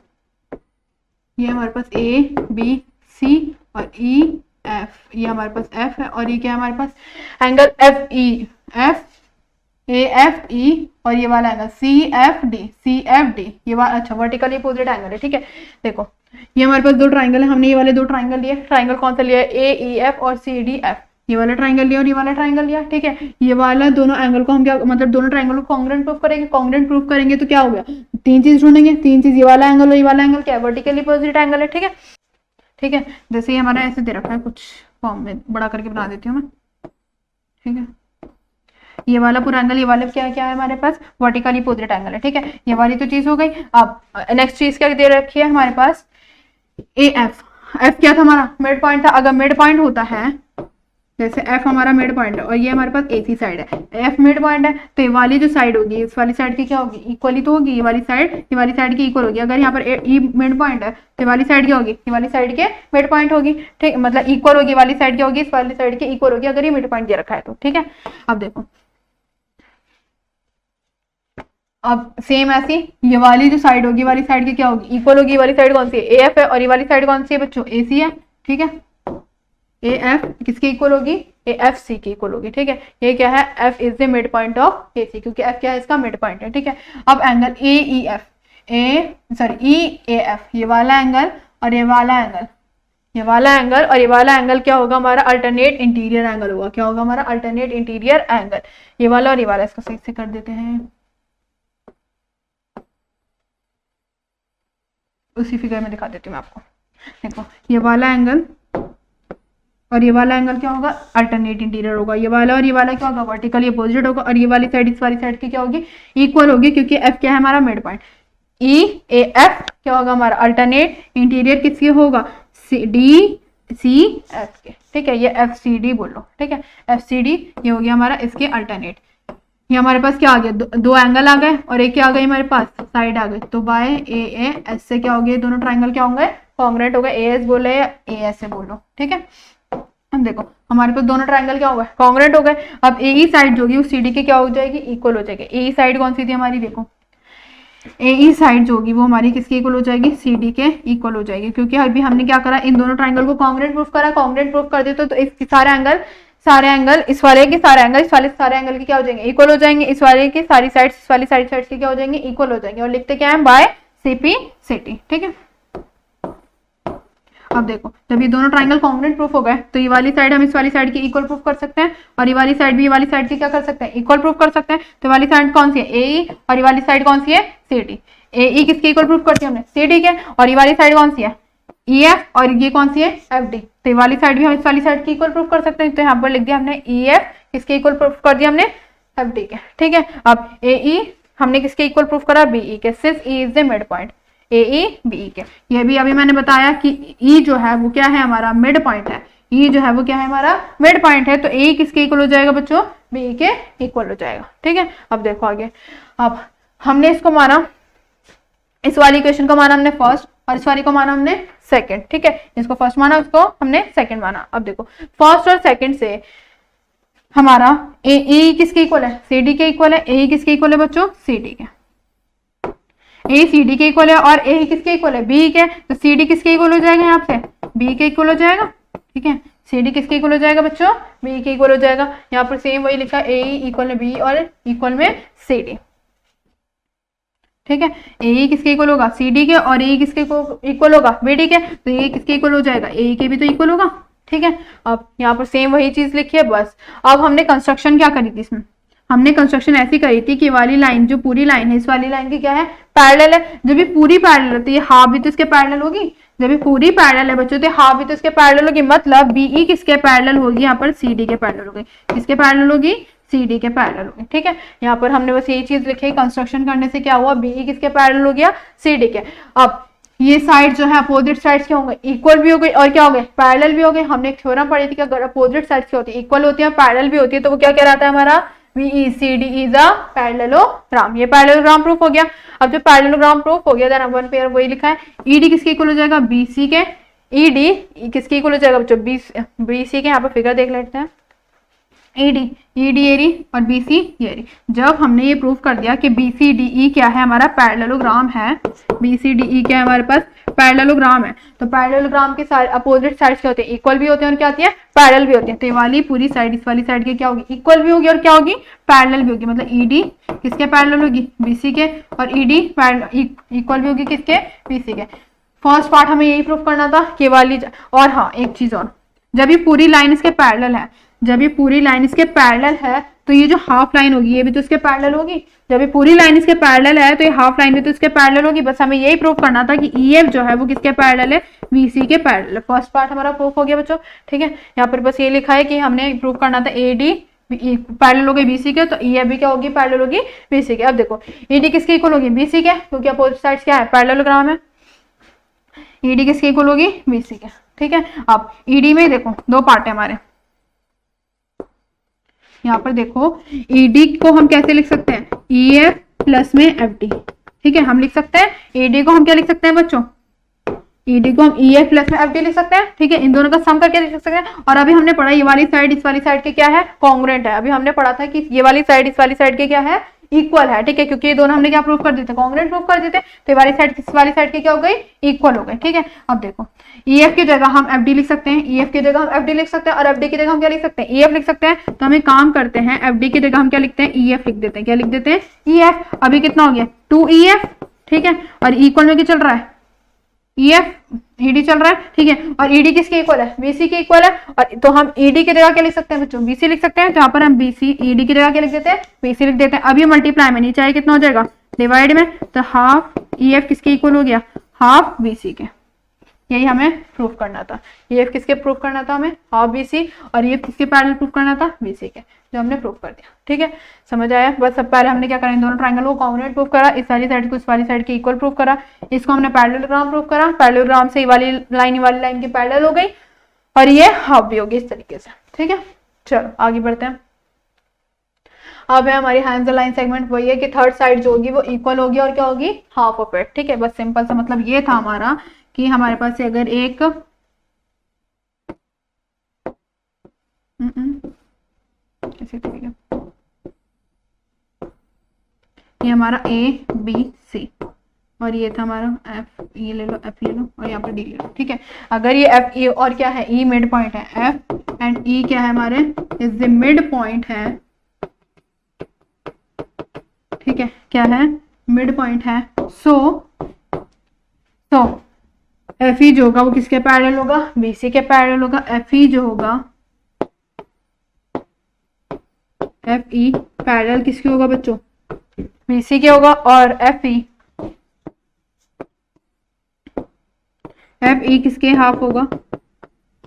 ये हमारे पास ए बी सी और ई एफ, ये हमारे पास एफ है, और ये क्या है हमारे पास, angle F E, F A F E, और ये वाला एंगल सी एफ डी, ये वाला, अच्छा वर्टिकली अपोजिट एंगल है, ठीक है। देखो ये हमारे पास दो ट्राइंगल है, हमने ये वाले दो ट्राइंगल लिए। ट्राइंगल कौन सा लिया है, ए ई एफ और सी डी एफ। ये वाला ट्राइंगल लिया और ये वाला ट्राइंगल लिया, ठीक है। ये वाला दोनों एंगल को हम क्या, मतलब दोनों ट्राइंगल को कॉन्ग्रुएंट प्रूफ करेंगे। कॉन्ग्रुएंट प्रूफ करेंगे तो क्या हो गया, तीन चीज ढूंढेंगे, तीन चीज, ये वाला एंगल और ये वाला एंगल क्या है, वर्टिकली अपोजिट एंगल है, ठीक है, ठीक है। जैसे ही हमारा ऐसे दे रखा है, कुछ फॉर्म में बड़ा करके बना देती हूँ मैं, ठीक है। ये वाला पूरा एंगल, ये वाला क्या है हमारे पास, वर्टिकली अपोजिट एंगल है, ठीक है। ये वाली तो चीज हो गई। अब नेक्स्ट चीज क्या दे रखी है हमारे पास, ए एफ। एफ क्या था हमारा, मिड पॉइंट था। अगर मिड पॉइंट होता है, जैसे एफ हमारा मिड पॉइंट है और ये हमारे पास ए सी साइड है, एफ मिड पॉइंट है, तो ये वाली जो साइड होगी, इस वाली साइड की क्या होगी, इक्वली तो होगी, ये वाली साइड की इक्वल होगी। अगर यहाँ पर ई मिड पॉइंट है तो ये वाली साइड क्या होगी, ये वाली साइड के मिड पॉइंट होगी, ठीक, मतलब इक्वल होगी, वाली साइड क्या होगी, इस वाली साइड के इक्वल होगी, अगर ये मिड पॉइंट दे रखा है तो, ठीक है। अब देखो, अब सेम ऐसी ये वाली जो साइड होगी, वाली साइड की क्या होगी, इक्वल होगी। वाली साइड कौन सी है, ए एफ है, और ये वाली साइड कौन सी है बच्चों, ए सी है, ठीक है। ए एफ किसकी इक्वल होगी, ए एफ सी की इक्वल होगी, ठीक है। ये क्या है, F is the mid point of A C, क्योंकि एफ क्या है, इसका मिड पॉइंट है, ठीक है। अब angle A E F, E A F, ये वाला एंगल और ये वाला एंगल, ये वाला एंगल और ये वाला एंगल क्या होगा हमारा, अल्टरनेट इंटीरियर एंगल होगा। क्या होगा हमारा, अल्टरनेट इंटीरियर एंगल। ये वाला और ये वाला, इसको सही से कर देते हैं, उसी फिगर में दिखा देती हूँ मैं आपको। देखो ये वाला एंगल और ये वाला एंगल क्या होगा, अल्टरनेट इंटीरियर होगा। ये वाला और ये वाला क्या होगा, वर्टिकली अपोजिट होगा, और ये वाली साइड इस वाली साइड की क्या होगी, इक्वल होगी, क्योंकि एफ क्या है हमारा mid point. E A F क्या होगा हमारा, अल्टरनेट इंटीरियर किसके होगा, डी सी एफ के, ठीक है। ये एफ सी डी बोल लो, ठीक है, एफ सी डी ये हो गया हमारा इसके अल्टरनेट। ये हमारे पास क्या आ गया, दो एंगल आ गए और एक क्या आ गई हमारे पास, साइड आ गई। तो बाय ए एस से क्या हो गया, दोनों ट्राइंगल क्या होंगे, कॉन्ग्रुएंट हो गए। ए एस बोले या ए एस से बोलो, ठीक है। हम देखो हमारे पास दोनों ट्राइंगल क्या हो गए, कॉन्ग्रुएंट हो गए। अब ए ई साइड जो होगी वो सी डी के क्या हो जाएगी, इक्वल हो जाएगी। ए ई साइड कौन सी थी हमारी, देखो ए ई साइड जो होगी वो हमारी किसके इक्वल हो जाएगी, सी डी के इक्वल हो जाएगी, क्योंकि अभी हमने क्या करा, इन दोनों ट्राइंगल को कॉन्ग्रुएंट प्रूफ करा। कॉन्ग्रुएंट प्रूफ कर देते तो इस सारे एंगल इस वाले के सारे एंगल इस वाले सारे एंगल के क्या हो जाएंगे, इक्वल हो जाएंगे। इस वाले की सारी साइड्स इस वाली साइड्स के क्या हो जाएंगे, इक्वल हो जाएंगे। और लिखते क्या है, बाय सीपी सिटी, ठीक है। अब देखो जब ये दोनों ट्राइंगल कॉन्ग्रुएंट प्रूफ हो गए तो ये वाली साइड हम इस वाली साइड की इक्वल प्रूफ कर सकते हैं, और ये वाली साइड भी ये वाली साइड की क्या कर सकते हैं, इक्वल प्रूफ कर सकते हैं। तो वाली साइड कौन सी है, ए, और ये वाली साइड कौन सी है, सी डी। ए ई किसके इक्वल प्रूफ करती है हमने, सी डी के, और ये वाली साइड कौन सी है, ई एफ, और ये कौन सी है, एफ डी। तो ये वाली साइड भी हम इस वाली साइड की इक्वल प्रूफ कर सकते हैं। तो यहाँ पर लिख दिया हमने ई एफ किसके इक्वल प्रूफ कर दिया हमने, एफ डी के। ठीक है, अब ए ई हमने किसके इक्वल प्रूफ करा, बी ई के, since E is the mid point, A E B E के। ये भी अभी मैंने बताया कि ई जो है वो क्या है, हमारा मिड पॉइंट है। ई जो है वो क्या है, हमारा मिड पॉइंट है। तो ए किसके इक्वल हो जाएगा बच्चों, बी के इक्वल हो जाएगा। ठीक है, अब देखो आगे, अब हमने इसको माना, इस वाली इक्वेशन को माना हमने फर्स्ट, और इस वाली को माना हमने सेकंड। ठीक है, इसको फर्स्ट माना, उसको हमने सेकंड माना। अब देखो फर्स्ट और सेकंड से हमारा ए ई किसके इक्वल है, सी डी के इक्वल है। ए किसके इक्वल है बच्चों, सी डी के। ए सी डी के इक्वल है और ए किसके इक्वल है, बी के। तो सी डी किसके इक्वल हो जाएगा, यहाँ से बी के इक्वल हो जाएगा। ठीक है, सी डी किसके इक्वल हो जाएगा बच्चों, बी के इक्वल हो जाएगा। यहाँ पर सेम वही लिखा, ए इक्वल में बी और इक्वल में सी डी। ठीक है, ए किसके इक्वल होगा, सी डी के, और ए किसके इक्वल होगा, बी डी के। तो ए किसके इक्वल हो जाएगा, ए के भी तो इक्वल होगा। ठीक है, अब यहाँ पर सेम वही चीज लिखी है बस। अब हमने कंस्ट्रक्शन क्या करी थी इसमें, हमने कंस्ट्रक्शन ऐसी करी थी कि वाली लाइन जो पूरी लाइन है, इस वाली लाइन की क्या है, पैरेलल है। जब भी पूरी पैरेलल है तो ये हाफ भी तो इसके पैरेलल होगी। जब भी पूरी पैरेलल है बच्चों तो हाफ भी तो इसके पैरेलल होगी। मतलब बीई किसके पैरेलल होगी, यहाँ पर सी डी के पैरेलल होगी। किसके पैरेलल होगी, सी डी के पैरेलल होगी। ठीक है, यहाँ पर हमने बस यही चीज लिखी, कंस्ट्रक्शन करने से क्या हुआ, बीई किसके पैरेलल हो गया, सी डी के। अब ये साइड जो है अपोजिट साइड्स क्या होंगे, इक्वल भी हो गई और क्या हो गए, पैरेलल भी हो गए। हमने एक थ्योरम पढ़ी थी कि अगर अपोजिट साइड्स क्या होती है, इक्वल होती है, पैरेलल भी होती है, तो वो क्या कहलाता है हमारा, VECD is a parallelogram। ये पैरेललोग्राम प्रूफ हो गया। अब जब पैरेललोग्राम प्रूफ हो गया देन अपन फिर वही लिखा है, ED किसके इक्वल हो जाएगा, BC के। ED किसके इक्वल हो जाएगा बच्चों, BC के। यहाँ पर फिगर देख लेते हैं, ED एरी और BC एरी। जब हमने ये प्रूफ कर दिया कि BCDE क्या है, हमारा पैरेललोग्राम है, BCDE क्या है हमारे पास, पैरेललोग्राम है। तो पैरेललोग्राम के अपोजिट साइड्स क्या होते हैं, इक्वल भी होते हैं और क्या होती है, पैरेलल भी होते हैं। तो ये वाली पूरी साइड इस वाली साइड की क्या होगी, इक्वल भी होगी और क्या होगी, पैरेलल भी होगी। मतलब ED किसके पैरेलल होगी, BC के, और ED इक्वल भी होगी किसके, BC के। फर्स्ट पार्ट हमें यही प्रूफ करना था कि वाली। और हाँ एक चीज और, जब ये पूरी लाइन इसके पैरेलल है, जब ये पूरी लाइन इसके पैरेलल है तो ये जो हाफ लाइन होगी ये भी तो इसके पैरेलल होगी। जब ये पूरी लाइन इसके पैरेलल है तो ये हाफ लाइन भी तो इसके पैरेलल होगी। बस हमें यही प्रूफ करना था कि EF जो है वो किसके पैरेलल है, VC के पैरेलल। फर्स्ट पार्ट हमारा प्रूफ हो गया बच्चों। ठीक है, यहाँ पर बस ये लिखा है कि हमने प्रूफ करना था AD पैरेलल होगी BC के, तो EF भी क्या होगी, पैरेलल होगी BC के। अब देखो ED किसके इक्वल होगी, BC के, क्योंकि अपोजिट साइड्स क्या है, पैरेललोग्राम है। ED किसके इक्वल होगी, BC के। ठीक है, अब ED में देखो दो पार्ट है हमारे। यहाँ पर देखो ED को हम कैसे लिख सकते हैं, EF प्लस में FD। ठीक है, हम लिख सकते हैं ED को हम क्या लिख सकते हैं बच्चों, ED को हम EF प्लस में FD लिख सकते हैं। ठीक है, इन दोनों का सम करके लिख सकते हैं। और अभी हमने पढ़ा ये वाली साइड इस वाली साइड के क्या है, कॉन्ग्रुएंट है। अभी हमने पढ़ा था कि ये वाली साइड इस वाली साइड के क्या है, इक्वल है। ठीक है, क्योंकि ये दोनों हमने क्या प्रूफ कर दिए थे, कॉन्ग्रुएंट प्रूफ कर दिए थे। तो ये वाली साइड किस वाली साइड के क्या हो गई, इक्वल हो गई। ठीक है, अब देखो EF की जगह हम FD लिख सकते हैं, EF की जगह हम FD लिख सकते हैं, और FD की जगह हम क्या लिख सकते हैं, EF लिख सकते हैं। तो हम एक काम करते हैं, FD की जगह हम क्या लिखते हैं, EF लिख देते हैं। क्या लिख देते हैं, EF। अभी कितना हो गया, 2EF। ठीक है, और इक्वल में क्या चल रहा है, EF, ED चल रहा है। ठीक है, और ED किसके इक्वल है, BC के इक्वल है। और तो हम ED की जगह क्या लिख सकते हैं बच्चों, BC लिख सकते हैं। जहां पर हम BC ED की जगह क्या लिख देते हैं, BC लिख देते हैं। अभी मल्टीप्लाई में नीचे आए कितना हो जाएगा, डिवाइड में, तो हाफ EF किसके इक्वल हो गया, हाफ BC के। यही हमें प्रूफ करना था। EF किसके प्रूफ करना था हमें, हाफ BC, और EF किसके पैरेलल प्रूफ करना था, BC के, जो हमने प्रूफ कर दिया। ठीक है, समझ आया। बस सब पहले हमने क्या करा, इन दोनों ट्रायंगल को कॉन्ग्रुएंट प्रूफ करा, इस वाली साइड को इस वाली साइड के इक्वल प्रूफ करा। इसको हमने पैरेललोग्राम प्रूफ करा, पैरेललोग्राम से ये वाली लाइन की पैरेलल हो गई, और ये हाफ भी होगी इस तरीके से। ठीक है, चलो आगे बढ़ते हैं। अब है हमारी हैंड्स लाइन सेगमेंट, वही है कि थर्ड साइड जो होगी वो इक्वल होगी और क्या होगी, हाफ ऑफ इट। ठीक है, बस सिंपल सा मतलब ये था हमारा कि हमारे पास से अगर एक ऐसे तरीके, ये हमारा ABC, और ये था हमारा F, ये ले लो, F ले लो, और यहाँ पर D ले लो। ठीक है, अगर ये F E और क्या है, E मिड पॉइंट है, F एंड E क्या है हमारे, इज द मिड पॉइंट है। ठीक है, क्या है, मिड पॉइंट है। सो FE जो होगा वो किसके पैरेलल होगा, BC के पैरेलल होगा। FE जो होगा, FE पैरेलल किसके होगा बच्चों, BC के होगा, और FE एफ ई किसके हाफ होगा,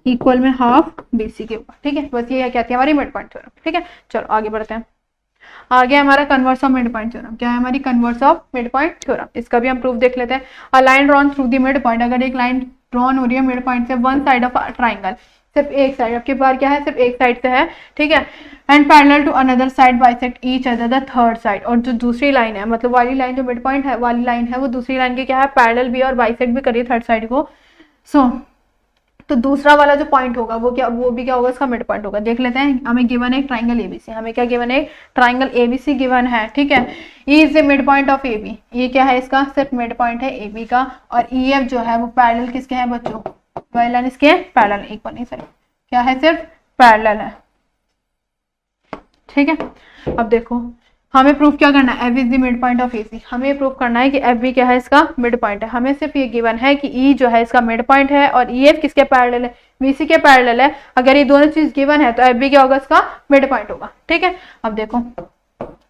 इक्वल में हाफ BC के होगा। ठीक है, बस ये क्या थी हमारी मिड पॉइंट थ्योरम। ठीक है, चलो आगे बढ़ते हैं। आगे हमारा converse of mid point theorem. क्या है हमारी converse of mid point theorem, इसका भी हम प्रूफ देख लेते हैं। A line drawn through the mid point, अगर एक लाइन ड्रॉन हो रही है मिड पॉइंट से वन साइड ऑफ ट्राइंगल, सिर्फ एक साइड, आपके पास क्या है सिर्फ एक साइड से है। ठीक है, and parallel to another side bisect each other the third side, और जो दूसरी लाइन है मतलब वाली लाइन जो मिड पॉइंट है वाली लाइन है वो दूसरी लाइन के क्या है पैरेलल भी और बाइसेक्ट भी करिए थर्ड साइड को। सो तो दूसरा वाला जो पॉइंट होगा वो क्या, वो भी क्या होगा इसका मिड पॉइंट होगा। देख लेते हैं, हमें गिवन है ट्राइंगल ABC, हमें क्या गिवन है ट्राइंगल ABC गिवन है। ठीक है, E is the mid point of AB, ये क्या है इसका सिर्फ मिड पॉइंट है AB का, और EF जो है वो पैरेलल किसके हैं बच्चों, वाली लाइन इसके पैरेलल, इक्वल नहीं सॉरी क्या है सिर्फ पैरेलल है। ठीक है, अब देखो हमें प्रूफ क्या करना है, F is the mid point of AC, हमें प्रूफ करना है कि एफ भी क्या है इसका मिड पॉइंट है। हमें सिर्फ ये गिवन है कि E जो है इसका मिड पॉइंट है और EF किसके पैरेलल है, BC के पैरेलल है। अगर ये दोनों चीज गिवन है तो एफ भी क्या होगा इसका मिड पॉइंट होगा। ठीक है, अब देखो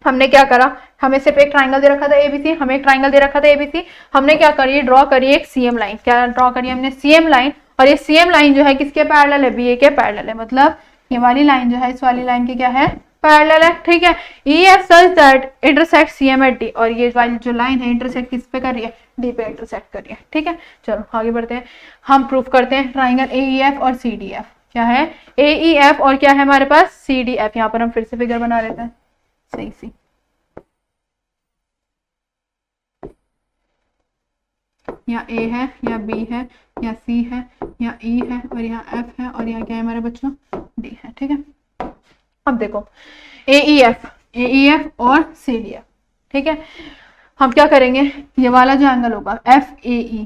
हमने क्या करा, हमें सिर्फ एक ट्राइंगल दे रखा था ABC, हमें एक ट्राइंगल दे रखा था ABC, हमने क्या करी ड्रॉ करी एक CM लाइन, क्या ड्रॉ करी हमने CM लाइन, और ये CM लाइन जो है किसके पैरेलल है, BA के पैरेलल है, मतलब ये वाली लाइन जो है इस वाली लाइन के क्या है पैरेलल है। ठीक है, EF such that intersect CM at D, और ये वाली जो लाइन है इंटरसेक्ट किस पे कर रही है, D पे इंटरसेक्ट कर रही है। ठीक है, चलो आगे बढ़ते हैं, हम प्रूफ करते हैं ट्राइंगल AEF और CDF। क्या है AEF और क्या है हमारे पास CDF, यहाँ पर हम फिर से फिगर बना लेते हैं सही सी। यहाँ A है, यहाँ B है, यहाँ C है, यहाँ E है और यहाँ F है, और यहाँ क्या है हमारे बच्चों D है। ठीक है, अब देखो AEF और CDF। ठीक है, हम क्या करेंगे, ये वाला जो एंगल होगा FAE,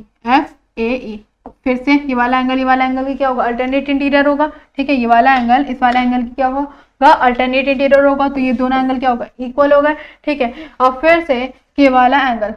फिर से ये वाला एंगल की क्या होगा अल्टरनेट इंटीरियर होगा। ठीक है, ये वाला एंगल इस वाला एंगल की क्या होगा अल्टरनेट इंटीरियर होगा, तो ये दोनों एंगल क्या होगा इक्वल होगा। ठीक है, और फिर से ये वाला एंगल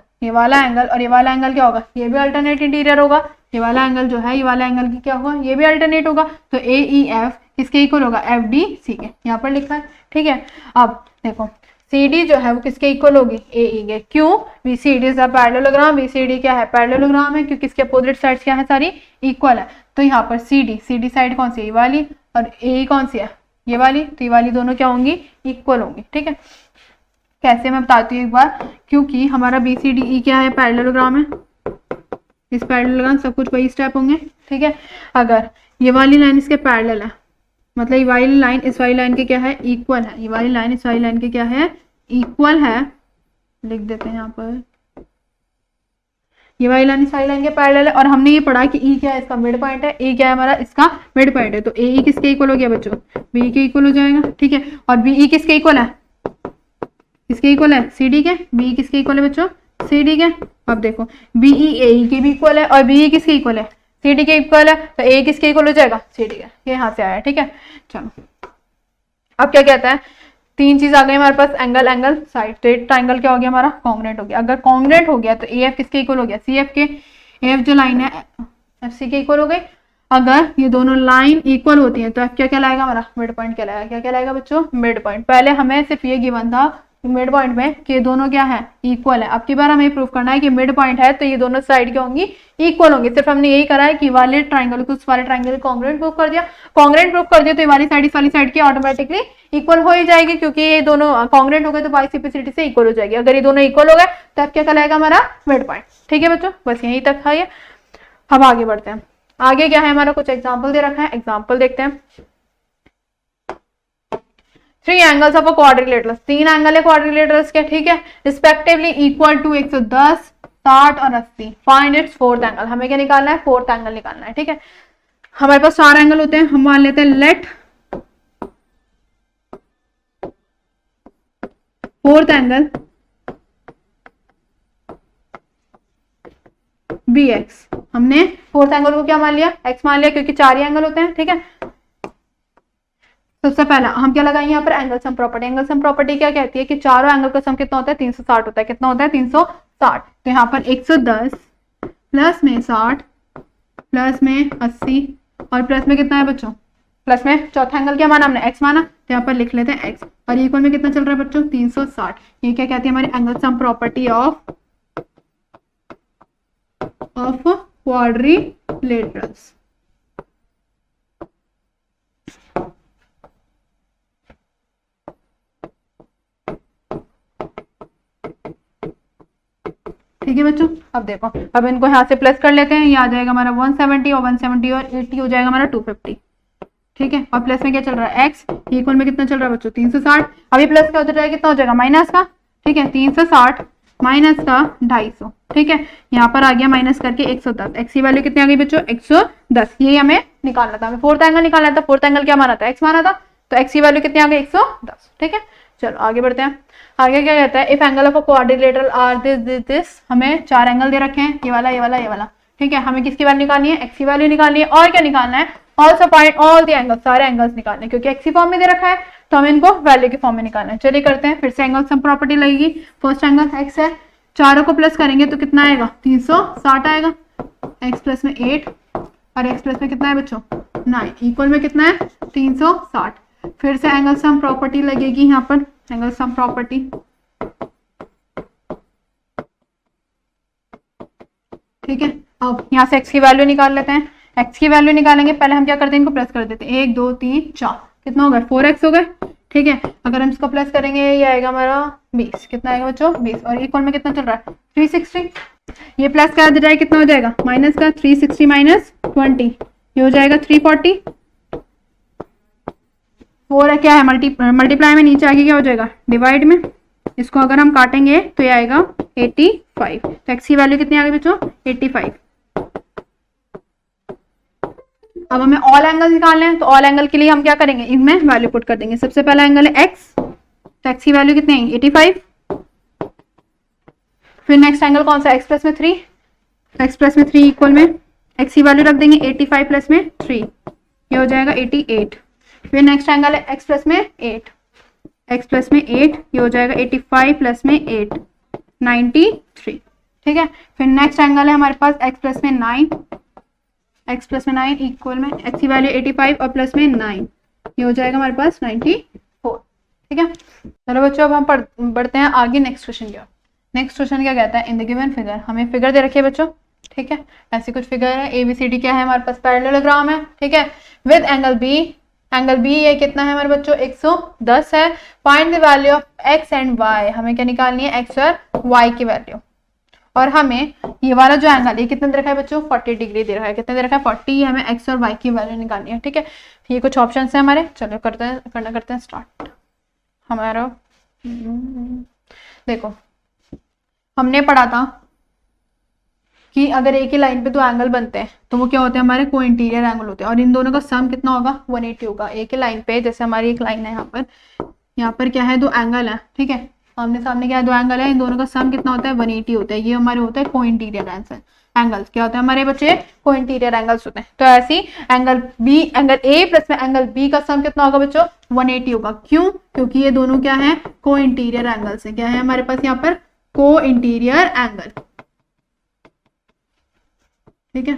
और ये वाला एंगल क्या होगा, ये भी अल्टरनेट इंटीरियर होगा। ये वाला एंगल जो है ये वाला एंगल की क्या होगा, ये भी अल्टरनेट होगा, तो AEF किसके इक्वल होगा FDC के, यहाँ पर लिखा है। ठीक है, अब देखो CD जो है वो किसके इक्वल होगी AE के, क्यों BCD is a parallelogram, BCD क्या है पैरेललोग्राम है क्योंकि इसके अपोजिट साइड्स क्या है सारी इक्वल है। तो यहाँ पर CD साइड कौन सी है ये वाली, और AE कौन सी है ये वाली, तो ये वाली दोनों क्या होंगी इक्वल होंगी। ठीक है, कैसे मैं बताती हूँ एक बार, क्योंकि हमारा BCDE क्या है पैरेललोग्राम है, इस पैरेललोग्राम सब कुछ वही स्टेप होंगे। ठीक है, अगर ये वाली लाइन इसके पैरेलल है मतलब ये वाली लाइन इस वाली लाइन के क्या है इक्वल है, ये वाली लाइन इस वाली लाइन के क्या है इक्वल है, लिख देते हैं यहाँ पर ये वाली लाइन इस वाली लाइन के पैरेलल है, और हमने ये पढ़ा कि E क्या है इसका मिड पॉइंट है, A क्या है हमारा इसका मिड पॉइंट है, तो AE किसके इक्वल हो गया बच्चों BE के इक्वल हो जाएगा। ठीक है, और BE किसके इक्वल है, किसके इक्वल है CD के, BE किसके इक्वल है बच्चों CD के। अब देखो BE AE के भी इक्वल है और BE किसके इक्वल है CD के इक्वल है, तो A किसके इक्वल हो जाएगा CD के, ये यहाँ से आया। ठीक है, चलो अब क्या कहता है, तीन चीज आ गई हमारे पास एंगल साइड, तो ट्राइंगल क्या हो गया हमारा कॉन्ग्रेंट हो गया। अगर कॉन्ग्रेंट हो गया तो AF किसके इक्वल हो गया CF के, AF जो लाइन है FC के इक्वल हो गई। अगर ये दोनों लाइन इक्वल होती हैं तो क्या कहलाएगा हमारा मिड पॉइंट कहलाएगा। क्या कहलाएगा बच्चों मिड पॉइंट। पहले हमें सिर्फ ये गिवन था मिड पॉइंट में कि दोनों क्या है इक्वल है, अब की बार हमें प्रूफ करना है कि मिड पॉइंट है तो ये दोनों साइड क्या होंगी इक्वल होंगी। सिर्फ हमने यही करा है कि वाले ट्राइंगल को उस वाले ट्राइंगल कॉन्ग्रेंट प्रूफ कर दिया, कॉन्ग्रेंट प्रूफ कर दिया तो ये वाली साइड इस वाली साइड की ऑटोमेटिकली इक्वल हो ही जाएगी, क्योंकि ये दोनों कॉन्ग्रेंट हो गए तो बाइसिपिसिटी से इक्वल हो जाएगी। अगर ये दोनों इक्वल हो गए तब क्या कहलाएगा हमारा मिड पॉइंट। ठीक है बच्चों, बस यहीं तक है ये। हम आगे बढ़ते हैं, आगे क्या है हमारा कुछ एग्जाम्पल दे रखा है, एग्जाम्पल देखते हैं। 3 angles of a quadrilateral, 3 angle है क्वाड्रिलेटरल्स के। ठीक है, रिस्पेक्टिवली इक्वल टू 110, 60 और 80। फाइंड इट्स फोर्थ एंगल, हमें क्या निकालना है फोर्थ एंगल निकालना है। ठीक है, हमारे पास 4 एंगल होते हैं, हम मान लेते हैं लेट फोर्थ एंगल BX। हमने फोर्थ एंगल को क्या मान लिया X मान लिया, क्योंकि 4 ही एंगल होते हैं। ठीक है, सबसे पहला हम क्या लगाएंगे यहाँ पर angle sum property. Angle sum property क्या कहती है कि चारों एंगल का सम कितना होता है 360 होता है। कितना होता है 360। तो यहाँ पर 110 प्लस में 60 प्लस में 80 और प्लस में कितना है बच्चों, प्लस में चौथा एंगल क्या माना हमने x माना, तो यहाँ पर लिख लेते हैं x। और इक्वल में कितना चल रहा है बच्चों 360। ये क्या कहती है हमारी angle sum property of quadrilateral. Laterals. ठीक है बच्चों, अब देखो, अब इनको यहाँ से प्लस कर लेते हैं, ये आ जाएगा हमारा 170 और 170 और 80 हो जाएगा हमारा 250। ठीक है, और प्लस में क्या चल रहा है x इक्वल में कितना चल रहा है बच्चों 360। अभी प्लस का हो जाएगा कितना हो जाएगा माइनस का। ठीक है, 360 माइनस का 250। ठीक है, यहाँ पर आ गया माइनस करके 110। x की वैल्यू कितनी आ गई बच्चों 110। ये हमें निकालना था, हमें फोर्थ एंगल निकालना था। फोर्थ एंगल क्या माना था x माना था, तो x की वैल्यू कितनी आ गई 110। ठीक है, चलो आगे बढ़ते हैं। आगे क्या कहता है, if angle of a quadrilateral are this, हमें 4 एंगल दे रखे हैं, ये वाला ये वाला ये वाला। ठीक है, हमें किसकी वैल्यू निकालनी है, x की वैल्यू निकालनी है, और क्या निकालना है, also find all the angles, सारे एंगल्स निकालने, क्योंकि x की फॉर्म में दे रखा है तो हमें इनको वैल्यू के फॉर्म में निकालना है। चलिए करते हैं, फिर से एंगल सम प्रॉपर्टी लगेगी। फर्स्ट एंगल x है, चारों को प्लस करेंगे तो कितना आएगा 360 आएगा, x प्लस में 8 और x प्लस में कितना है बच्चों 9, इक्वल में कितना है 360। फिर से एंगल सम प्रॉपर्टी लगेगी यहाँ पर, एंगल सम प्रॉपर्टी। ठीक है, अब यहाँ से x की वैल्यू निकाल लेते हैं। x की वैल्यू निकालेंगे, पहले हम क्या करते हैं इनको प्लस कर देते हैं, 1 2 3 4, कितना हो गया 4x हो गए। ठीक है, अगर हम इसको प्लस करेंगे ये आएगा हमारा 20, कितना आएगा बच्चों 20, और इक्वल में कितना चल रहा है 360। ये प्लस कर जाए कितना हो जाएगा माइनस का 360 माइनस 20, ये हो जाएगा 340। 4 क्या है मल्टीप्लाई में, नीचे आगे क्या हो जाएगा डिवाइड में, इसको अगर हम काटेंगे तो ये आएगा 85। तो x की वैल्यू कितनी आ गई बच्चों 85। अब हमें ऑल एंगल निकालने हैं, तो ऑल एंगल के लिए हम क्या करेंगे, इनमें वैल्यू पुट कर देंगे। सबसे पहला एंगल है x, तो x की वैल्यू कितनी है 85। फिर नेक्स्ट एंगल कौन सा, x प्लस में 3, x प्लस में 3 इक्वल में x की वैल्यू रख देंगे 85 प्लस में 3, ये हो जाएगा 88। फिर नेक्स्ट एंगल है x प्लस में 8, x प्लस में 8, ये हो जाएगा 85 प्लस में 8 93। ठीक है, फिर नेक्स्ट एंगल है हमारे पास x प्लस में 9, x प्लस में 9 इक्वल में x की वैल्यू 85 और प्लस में 9, ये हो जाएगा हमारे पास 94। ठीक है, चलो बच्चों अब हम बढ़ते हैं आगे नेक्स्ट क्वेश्चन की ओर। नेक्स्ट क्वेश्चन क्या कहता है, इन द गिवन फिगर, हमें फिगर दे रखी है बच्चों। ठीक है, ऐसी कुछ फिगर है, ABCD क्या है हमारे पास पैरेललोग्राम है। ठीक है, with angle B, angle B ये कितना है हमारे बच्चों 110 है। Find the value of x and y, हमें क्या निकालनी है x और y की वैल्यू। और हमें ये वाला जो एंगल ये कितना दे रखा है बच्चों 40 डिग्री दे रखा है, कितना दे रखा है 40, हमें x और y की वैल्यू निकालनी है। ठीक है, ये कुछ ऑप्शन है हमारे, चलो करते हैं स्टार्ट हमारा। देखो हमने पढ़ा था कि अगर एक ही लाइन पे दो एंगल बनते हैं तो वो क्या होते हैं हमारे को इंटीरियर एंगल होते हैं, और इन दोनों का सम कितना होगा 180 होगा। एक ही लाइन पे, जैसे हमारी एक लाइन है यहाँ पर क्या है दो एंगल है। ठीक है, आमने सामने क्या है दो एंगल है, इन दोनों का सम कितना होता है 180 होता है। ये हमारे होता है को इंटीरियर एंगल्स। क्या होता है हमारे बच्चे को इंटीरियर एंगल्स होते हैं। तो ऐसी angle B, angle A plus में एंगल बी का सम कितना होगा बच्चों 180 होगा। क्यों, क्योंकि ये दोनों क्या है को इंटीरियर एंगल्स है। क्या है हमारे पास यहाँ पर को इंटीरियर एंगल। ठीक है,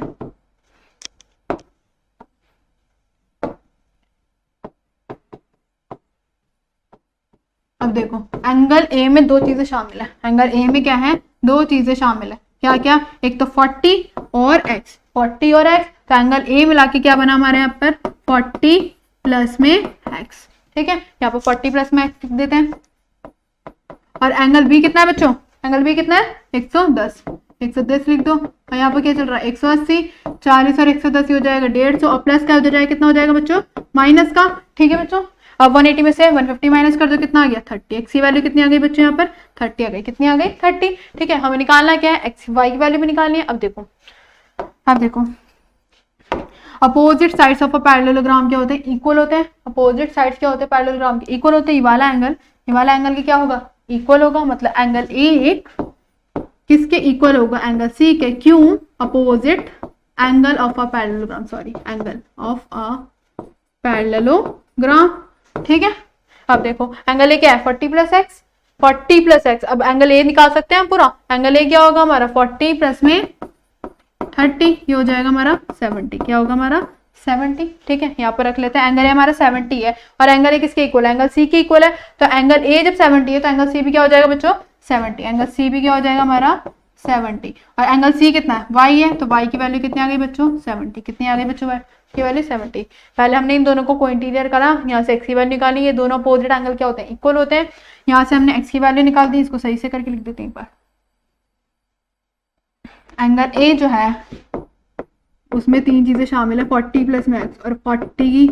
अब देखो एंगल ए में दो चीजें शामिल है। एंगल ए में क्या है दो चीजें शामिल है, क्या क्या, एक तो 40 और x, 40 और x। तो एंगल ए मिला के क्या बना हमारे यहाँ पर 40 प्लस में x। ठीक है, यहाँ पर 40 प्लस में x लिख देते हैं। और एंगल बी कितना है बच्चों, एंगल बी कितना है 110, 110 लिख दो। और यहाँ पर क्या चल रहा है 180, 40 और 110 हो जाएगा 150, और प्लस क्या हो जाएगा कितना हो जाएगा बच्चों माइनस का। ठीक है बच्चों, अब 180 में से 150 माइनस कर दो, कितना आ गया 30। x की वैल्यू कितनी आ गई बच्चों यहाँ पर 30 आ गई, कितनी आ गई 30। ठीक है, हमें निकालना क्या है x y की वैल्यू भी निकालनी है। अब देखो opposite sides of a parallelogram क्या होते हैं इक्वल होते हैं। अपोजिट साइड्स क्या होते हैं पैरेललोग्राम के इक्वल होते हैं। ये वाला एंगल के क्या होगा इक्वल होगा, मतलब एंगल ए किसके इक्वल होगा एंगल सी के। क्यों, opposite angle of a parallelogram, angle of a parallelogram. ठीक है, अब देखो एंगल ए क्या है 40 प्लस एक्स, 40 प्लस एक्स। अब एंगल ए निकाल सकते हैं हम पूरा। एंगल ए क्या होगा हमारा 40 प्लस में 30, ये हो जाएगा हमारा 70। क्या होगा हमारा 70। ठीक है, यहाँ पर रख लेते हैं एंगल ए हमारा 70 है, और एंगल ए किसके इक्वल है एंगल सी के इक्वल है। तो एंगल ए जब 70 है तो एंगल सी भी क्या हो जाएगा बच्चों 70। एंगल सी भी क्या हो जाएगा हमारा 70 और एंगल सी कितना है y है, तो y की वैल्यू कितनी आ गई बच्चों 70। कितनी आ गई बच्चों y की वैल्यू 70। पहले हमने इन दोनों को कोइंटीरियर करा, यहाँ से x की वैल्यू निकाली, ये दोनों अपोजिट एंगल क्या होते हैं इक्वल होते हैं। यहाँ से हमने x की वैल्यू निकाल दी, इसको सही से करके लिख देते हैं एक बार। एंगल ए जो है उसमें तीन चीजें शामिल है 40 प्लस में x, और 40 की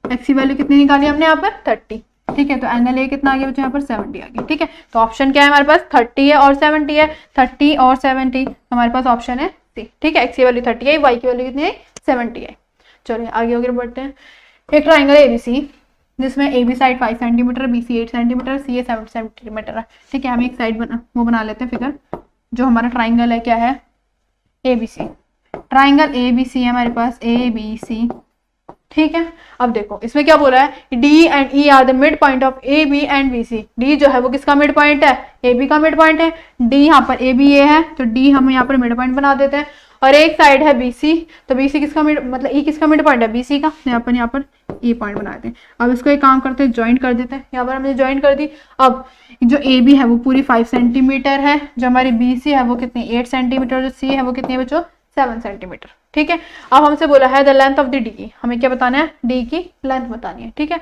x की वैल्यू कितनी निकाली हमने यहाँ पर 30। ठीक है, तो एंगल ए कितना आ गया बच्चों यहाँ पर 70 आ गया। ठीक है, तो ऑप्शन क्या है हमारे पास 30 है और 70 है, 30 और 70 हमारे पास ऑप्शन है सी। ठीक है, x की वैल्यू 30 है, y की वैल्यू कितनी है 70 है। चलिए आगे आगे बढ़ते हैं। एक ट्राइंगल एबीसी जिसमें A B side 5 centimetre, B C 8 centimetre, C A 7 centimetre है। ठीक है, हम एक साइड बना लेते हैं फिगर। जो हमारा ट्राइंगल है क्या है एबीसी, ट्राइंगल एबीसी है हमारे पास एबीसी। ठीक है, अब देखो इसमें क्या बोला है D and E are the mid point of A B and B C. D जो है वो किसका मिड पॉइंट है ए बी का मिड पॉइंट है, डी यहाँ पर ए बी ए है तो डी हम यहाँ पर मिड पॉइंट बना देते हैं, और एक साइड है बीसी, तो बीसी किसका मिड मतलब ई किसका मिड पॉइंट है बीसी का, यहाँ पर ए पॉइंट बना देते हैं। अब इसको एक काम करते हैं ज्वाइंट कर देते हैं, यहाँ पर हमने ज्वाइंट कर दी। अब जो ए बी है वो पूरी 5 सेंटीमीटर है, जो हमारी बी सी है वो कितनी 8 सेंटीमीटर, जो सी है वो कितनी है बच्चों 7 सेंटीमीटर। ठीक है, अब हमसे बोला है the length of the D, हमें क्या बताना है डी की लेंथ बतानी है। ठीक है,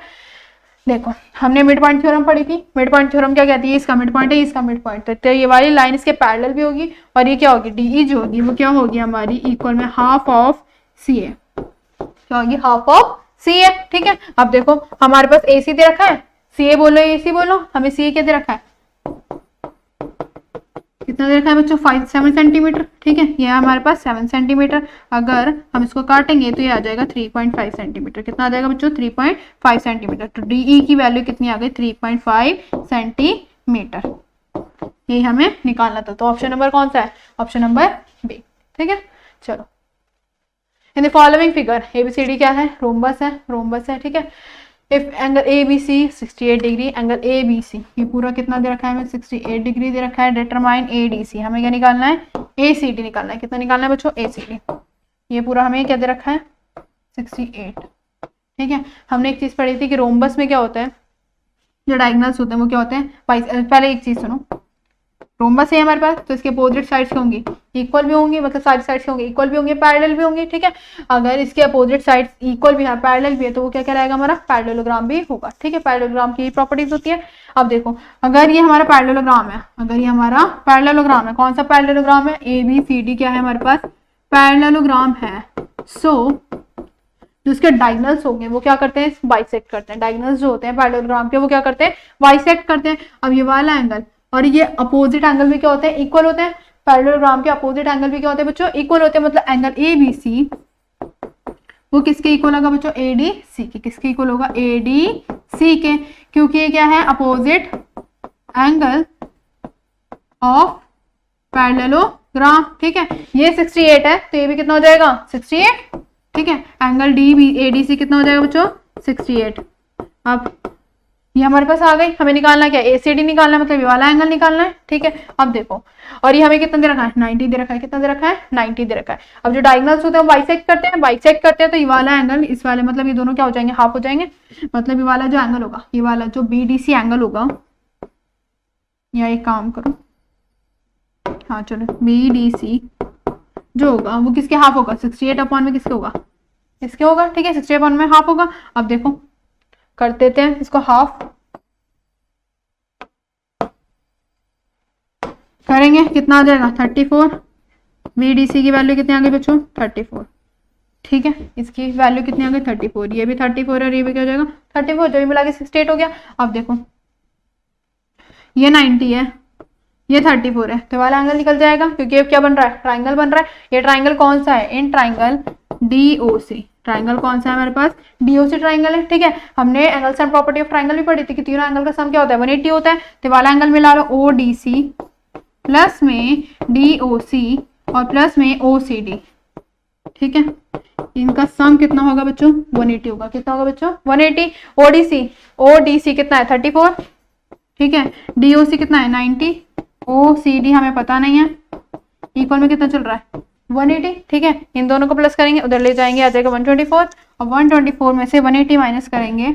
देखो हमने मिड पॉइंट थ्योरम पढ़ी थी। मिड पॉइंट थ्योरम क्या कहती है इसका मिड पॉइंट है इसका मिड पॉइंट है, तो ये वाली लाइन इसके पैरेलल भी होगी, और ये क्या होगी डी जो होगी वो क्या होगी हमारी इक्वल में हाफ ऑफ सी ए, क्या होगी हाफ ऑफ सी ए। ठीक है, अब देखो हमारे पास ए सी दे रखा है, सी ए बोलो ए सी बोलो, हमें सी ए क्या दे रखा है कितना दे रखा है बच्चों 7 सेंटीमीटर। ठीक है, ये हमारे पास 7 सेंटीमीटर, अगर हम इसको काटेंगे तो ये आ जाएगा 3.5 सेंटीमीटर। कितना आ जाएगा बच्चों 3.5 सेंटीमीटर, तो डी की वैल्यू कितनी आ गई 3.5 सेंटीमीटर। यही हमें निकालना था, तो ऑप्शन नंबर कौन सा है ऑप्शन नंबर बी। ठीक है, चलो in the following figure ABCD क्या है रोम्बस है। ठीक है, if angle A B C 68 degree, angle A B C ये पूरा कितना दे रखा है हमें 68 डिग्री दे रखा है। डिटरमाइन ए डी सी, हमें क्या निकालना है ए सी डी निकालना है। कितना निकालना है बच्चों ए सी डी, ये पूरा हमें क्या दे रखा है 68। ठीक है, हमने एक चीज पढ़ी थी कि रोम्बस में क्या होता है जो डायगोनल्स होते हैं वो क्या होते हैं पहले एक चीज सुनो, रोम्बस है हमारे पास तो इसके अपोजिट साइड्स होंगी इक्वल भी होंगी, मतलब सारी साइड्स होंगी इक्वल भी होंगी पैरेलल भी होंगी। ठीक है, अगर इसके अपोजिट साइड्स इक्वल भी है पैरेलल भी है तो वो क्या कहलाएगा हमारा पैरेललोग्राम भी होगा। ठीक है, पैरेललोग्राम की प्रॉपर्टीज होती है। अब देखो अगर ये हमारा पैरेललोग्राम है, अगर ये हमारा पैरेललोग्राम है, कौन सा पैरेललोग्राम है ए बी सी डी क्या है हमारे पास पैरेललोग्राम है। सो जो उसके डायगोनल्स होंगे वो क्या करते हैं बाइसेक्ट करते हैं। डायगोनल्स जो होते हैं पैरेललोग्राम के वो क्या करते हैं बाइसेक्ट करते हैं। अब ये वाला एंगल और ये अपोजिट एंगल भी क्या होते हैं इक्वल होते हैं। पैरेललोग्राम के अपोजिट एंगल भी क्या होते हैं बच्चों इक्वल होते हैं, मतलब एंगल ए बी सी वो किसके इक्वल होगा बच्चों ए डी सी के। किसके इक्वल होगा ए डी सी के, क्योंकि ये क्या है अपोजिट एंगल ऑफ पैरेललोग्राम। ठीक है, ये 68 है तो ये भी कितना हो जाएगा 68। ठीक है, angle D B A D C कितना हो जाएगा बच्चों 68। अब ये हमारे पास आ गई, हमें निकालना क्या ए सी डी निकालना है, मतलब ये वाला एंगल निकालना है। ठीक है, अब देखो और ये हमें कितना दे रखा है 90 दे रखा है। कितना दे रखा है 90 दे रखा है। अब जो डायगोनल्स होते हैं बाइसेक्ट करते हैं तो ये वाला एंगल इस वाले मतलब ये दोनों क्या हो जाएंगे हाफ हो जाएंगे, मतलब ये वाला जो एंगल होगा ये वाला जो बी डी सी एंगल होगा, या एक काम करो हाँ चलो बी डी सी जो होगा वो किसके हाफ होगा 68 अपॉन में किसके होगा इसके होगा। ठीक है, 68 अपॉन में हाफ होगा। अब देखो कर देते हैं इसको हाफ करेंगे कितना आ जाएगा 34। VDC की वैल्यू कितनी आ गई बच्चों 34। ठीक है, इसकी वैल्यू कितनी आ गई 34, ये भी 34 है और ये भी क्या हो जाएगा 34, जो भी मिला के 68 हो गया। अब देखो ये 90 है ये 34 है तो वाला एंगल निकल जाएगा, क्योंकि ये क्या बन रहा है ट्राइंगल बन रहा है। ये ट्राइंगल कौन सा है इन ट्राइंगल DOC। ट्राइंगल कौन सा है हमारे पास DOC ट्राइंगल है। ठीक है, हमने angle sum property of triangle भी पढ़ी थी कि तीनों एंगल का सम क्या होता है 180 होता है। तो वाला एंगल मिला लो ODC प्लस में DOC और प्लस में OCD। ठीक है, इनका सम कितना होगा बच्चों 180 होगा। कितना होगा बच्चों 180। ODC कितना है 34। ठीक है, DOC कितना है 90, OCD हमें पता नहीं है, इक्वल में कितना चल रहा है 180। ठीक है, इन दोनों को प्लस करेंगे उधर ले जाएंगे आ जाएगा 124 और 124 में से 180 माइनस करेंगे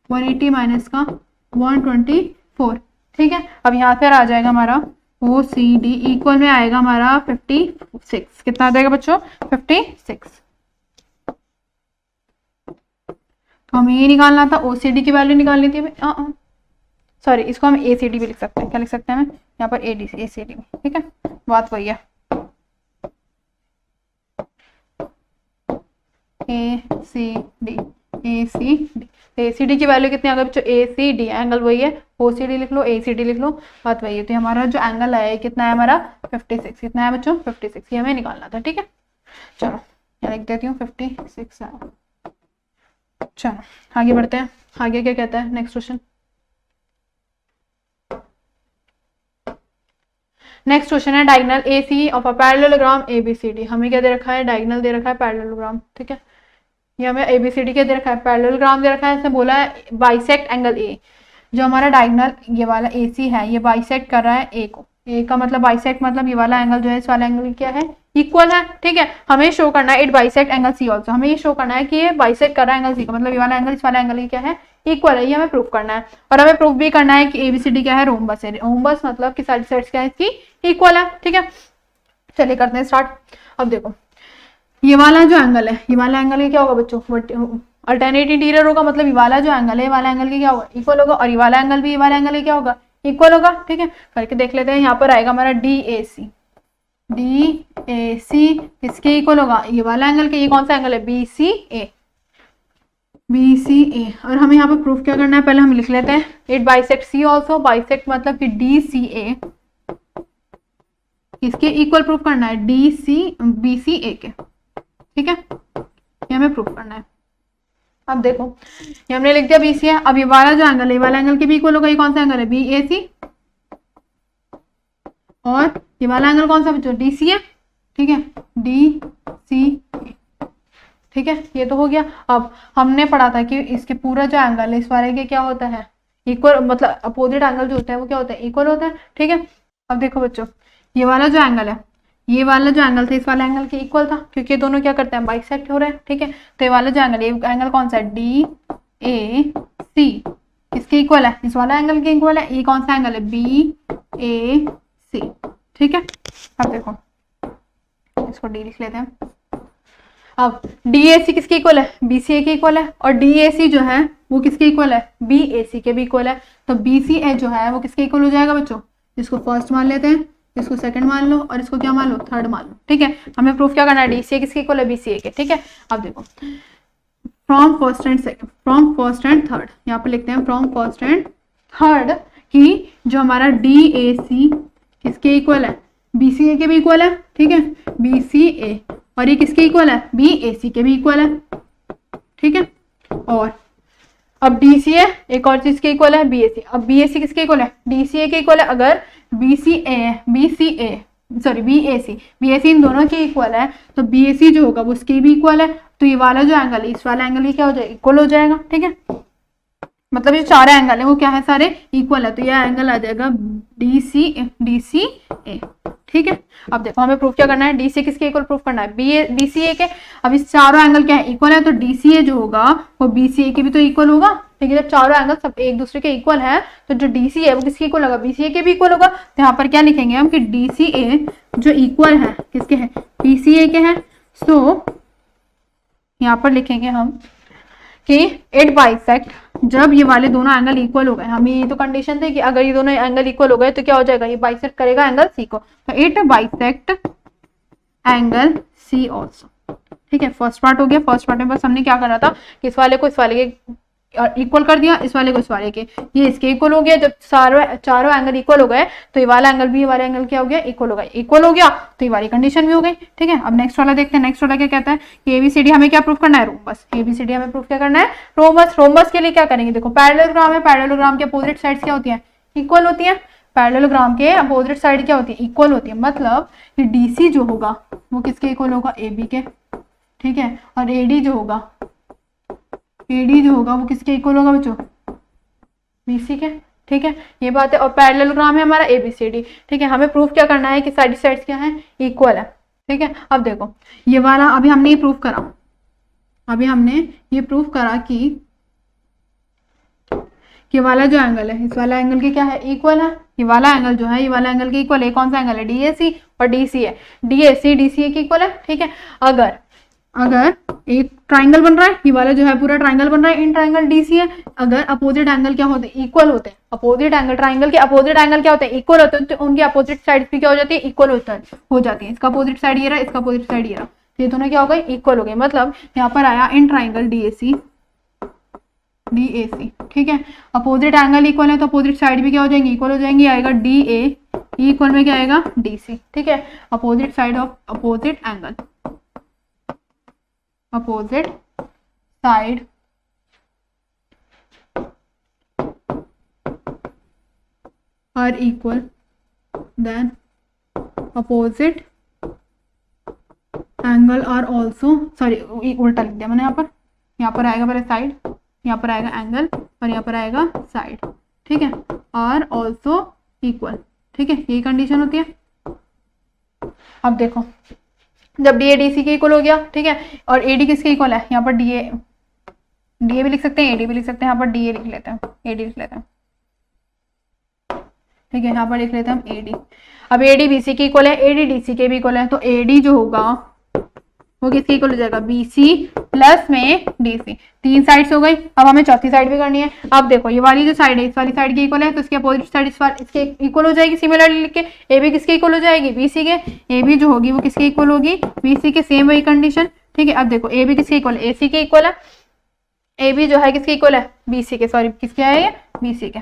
180 माइनस का 124। ठीक है, अब यहाँ पर आ जाएगा हमारा ओ सी डी इक्वल में आएगा हमारा 56। कितना आ जाएगा बच्चों? 56। तो हमें ये निकालना था, ओ सी डी की वैल्यू निकालनी थी हमें। सॉरी, इसको हम ए सी डी भी लिख सकते हैं। क्या लिख सकते हैं हमें यहाँ पर? A D A C D. ठीक है, बात वही है। A C D A C D, A C D की वैल्यू कितनी आ गई बच्चों? ए सी डी, एंगल वही है, ओ सी डी लिख लो, ए सी डी लिख लो, बात वही है। तो हमारा जो एंगल है कितना है हमारा? 56। कितना है बच्चों? 56। ये हमें निकालना था। ठीक है, चलो यहाँ लिख देती हूँ 56 है। चलो आगे बढ़ते हैं। आगे क्या कहता है नेक्स्ट क्वेश्चन? नेक्स्ट क्वेश्चन है diagonal A C of a parallelogram A B C D. हमें क्या दे रखा है? डायगोनल दे रखा है, पैरेललोग्राम। ठीक है, ये हमें ए बी सी डी क्या दे रखा है? पैरेललोग्राम दे रखा है। इसने बोला है बाइसेक्ट एंगल ए। जो हमारा डायगोनल ये वाला ए सी है, ये बाइसेक्ट कर रहा है ए को। ए का मतलब बाइसेक्ट मतलब ये वाला एंगल जो है, इस वाला एंगल क्या है? इक्वल है। ठीक है, हमें शो करना है it bisect angle C also. हमें ये शो करना है कि ये बाइसेक्ट कर रहा है एंगल सी का, मतलब ये वाला एंगल इस वाला एंगल की क्या है? इक्वल है। ये हमें प्रूफ करना है। और हमें प्रूफ भी करना है कि एबीसीडी क्या है? रोम्बस है। रोम्बस मतलब कि सारी साइड्स क्या है इसकी? इक्वल है। ठीक है, चलिए करते हैं स्टार्ट। अब देखो ये वाला जो एंगल है, ये वाला एंगल क्या होगा बच्चों? अल्टरनेट इंटीरियर होगा, मतलब ये वाला जो एंगल है, ये वाला एंगल की क्या होगा? इक्वल होगा। और ये वाला एंगल भी ये वाला एंगल क्या होगा? इक्वल होगा। ठीक है, करके देख लेते हैं। यहाँ पर आएगा हमारा D A C. D A सी किसके इक्वल होगा? ये वाला एंगल के। ये कौन सा एंगल है? बी सी ए। बी सी ए। और हमें यहाँ पर प्रूफ क्या करना है? पहले हम लिख लेते हैं it bisect C also. Bisect मतलब कि डी सी ए इसके इक्वल प्रूफ करना है, डी सी बी सी ए के। ठीक है, ये हमें प्रूफ करना है। अब देखो ये हमने लिख दिया बी सी है। अब ये वाला जो एंगल है, ये वाला एंगल के भी इक्वल होगा। ये कौन सा एंगल है? बी ए सी। और ये वाला एंगल कौन सा बच्चों? डी सी है। ठीक है, डी सी ए। ठीक है, ये तो हो गया। अब हमने पढ़ा था कि इसके पूरा जो एंगल है इस वाले के क्या होता है? इक्वल, मतलब अपोजिट एंगल जो होता है वो क्या होता है? इक्वल होता है। ठीक है, अब देखो बच्चों ये वाला जो एंगल है, ये वाला जो एंगल था इस वाले एंगल के इक्वल था, क्योंकि दोनों क्या करते हैं? बाइसेक्ट हो रहे हैं। ठीक है, तो ये वाला जो एंगल, ये एंगल कौन सा है? डी ए सी इसके इक्वल है, इस वाला एंगल के इक्वल है। ये कौन सा एंगल है? बी ए सी। ठीक है, अब देखो इसको डी लिख लेते हैं। अब डी ए सी किसके इक्वल है? बी सी ए के इक्वल है। और डी ए सी जो है वो किसके इक्वल है? बी ए सी के भी इक्वल है। तो बी सी ए जो है वो किसके इक्वल हो जाएगा बच्चों? इसको फर्स्ट मान लेते हैं, इसको सेकंड मान लो, और इसको क्या मान लो? थर्ड मान लो। ठीक है, हमें प्रूफ क्या करना है? डी सी ए किसके इक्वल है? बी सी ए के। ठीक है, अब देखो from first and second, from first and third, यहाँ पे लिखते हैं फ्रॉम फर्स्ट एंड थर्ड कि जो हमारा डी ए सी किसके इक्वल है? बी सी ए के भी इक्वल है। ठीक है, बी सी ए। और ये किसके इक्वल है? बी ए सी के भी इक्वल है। ठीक है, और अब डी सी ए एक और चीज के इक्वल है? बी ए सी। अब बी ए सी किसके इक्वल है? डी सी ए के इक्वल है। अगर बी सी ए सॉरी बी ए सी इन दोनों के इक्वल है, तो बी ए सी जो होगा वो उसके भी इक्वल है। तो ये वाला जो एंगल है इस वाला एंगल ही क्या हो जाएगा? इक्वल हो जाएगा। ठीक है, मतलब ये चार एंगल है वो क्या है? सारे इक्वल है। तो ये एंगल आ जाएगा डी सी ए। ठीक है, अब देखो हमें प्रूफ क्या करना है? डी सी किसके इक्वल प्रूफ करना है? बी सी ए के। अब इस चारों एंगल क्या है? इक्वल है। तो डी सी ए जो होगा वो बी सी ए के भी तो इक्वल होगा। ठीक है, जब चारों एंगल सब एक दूसरे के इक्वल है तो जो डी सी है वो किसके इक्वल होगा? बी सी ए के भी इक्वल होगा। तो यहाँ पर क्या लिखेंगे हम कि डी सी ए जो इक्वल है किसके है? बी सी ए के हैं। सो यहाँ पर लिखेंगे हम कि इट बाइसेक्ट, जब ये वाले दोनों एंगल इक्वल हो गए, हमें ये तो कंडीशन थी कि अगर ये दोनों एंगल इक्वल हो गए तो क्या हो जाएगा? ये बाइसेक्ट करेगा एंगल सी को। तो it bisect angle C also. ठीक है, फर्स्ट पार्ट हो गया। फर्स्ट पार्ट में बस हमने क्या करना था कि इस वाले को इस वाले के इक्वल कर दिया, इस वाले को इस वाले के, ये इसके इक्वल हो गया। जब चारों एंगल इक्वल हो गए तो ये वाला एंगल भी ये वाला एंगल क्या हो गया? इक्वल हो गया। इक्वल हो गया तो ये वाली कंडीशन भी हो गई। ठीक है, अब नेक्स्ट वाला देखते हैं। नेक्स्ट वाला क्या कहता है कि एबीसीडी हमें क्या प्रूफ करना है? रोम्बस। एबीसीडी हमें प्रूफ क्या करना है? रोम्बस। रोम्बस के लिए क्या करेंगे? देखो पैरेललोग्राम है, पैरेललोग्राम के अपोजिट साइड्स क्या होती हैं? इक्वल होती हैं। पैरेललोग्राम के अपोजिट साइड क्या होती है? इक्वल होती है। मतलब कि डीसी जो होगा वो किसके इक्वल होगा? एबी के। ठीक है, और एडी जो होगा वो किसके इक्वल होगा बच्चों? बीसी के। ठीक है, ये बात है। और पैरेललोग्राम है हमारा एबीसीडी। ठीक है, हमें प्रूफ क्या करना है कि साइड साइड्स क्या है? इक्वल है। ठीक है, अब देखो ये वाला अभी हमने ये प्रूफ करा कि वाला जो एंगल है इस वाला एंगल के क्या है? इक्वल है। ये वाला एंगल जो है ये वाला एंगल के इक्वल है। कौन सा एंगल है? DAC और DC है। DAC DCA के इक्वल है, ठीक है। अगर एक ट्राइंगल बन रहा है, ये वाला जो है पूरा ट्राइंगल बन रहा है, इन ट्राइंगल DC है। अगर अपोजिट एंगल क्या होते हैं? इक्वल होते हैं। अपोजिट एंगल, ट्राइंगल के अपोजिट एंगल क्या होते हैं? इक्वल होते हैं। तो उनकी अपोजिट साइड भी क्या हो जाती है? इक्वल हो जाती है। इसका अपोजिट साइड ये रहा, इसका अपोजिट साइड ये रहा, तो ये दोनों क्या हो गए? इक्वल हो गए। मतलब यहाँ पर आया इन ट्राइंगल DAC, ठीक है। अपोजिट एंगल इक्वल है तो अपोजिट साइड भी क्या हो जाएंगी? इक्वल हो जाएंगी। आएगा DA इक्वल में क्या आएगा? DC, ठीक है। Opposite side of opposite angle, opposite side are equal then opposite angle are also, sorry उल्टा लिख दिया मैंने यहाँ पर आएगा पहले साइड, यहाँ पर आएगा एंगल और यहाँ पर आएगा साइड, ठीक है। आर ऑल्सो इक्वल, ठीक है। यही कंडीशन होती है। अब देखो जब DA DC के इक्वल हो गया, ठीक है, और AD किसके इक्वल है? यहाँ पर DA भी लिख सकते हैं, AD भी लिख सकते हैं। यहाँ पर DA लिख लेते हैं, AD लिख लेते हैं, ठीक है। यहाँ पर लिख लेते हैं हम AD। अब AD BC के इक्वल है, AD DC के भी इक्वल है, तो AD जो होगा वो किसके इक्वल हो जाएगा? BC प्लस में DC। 3 साइड्स हो गई। अब हमें चौथी साइड भी करनी है। अब देखो ये वाली जो साइड है इस वाली साइड के इक्वल है, तो इसके अपोजिट साइड इसके इक्वल हो जाएगी। सिमिलरली लिख के AB किसके इक्वल हो जाएगी? BC के। AB जो होगी वो किसके इक्वल होगी? BC के। सेम वही कंडीशन, ठीक है। अब देखो AB किसके इक्वल है? AC के इक्वल है। AB जो है किसके इक्वल है? BC के, सॉरी किसके है ये? BC के।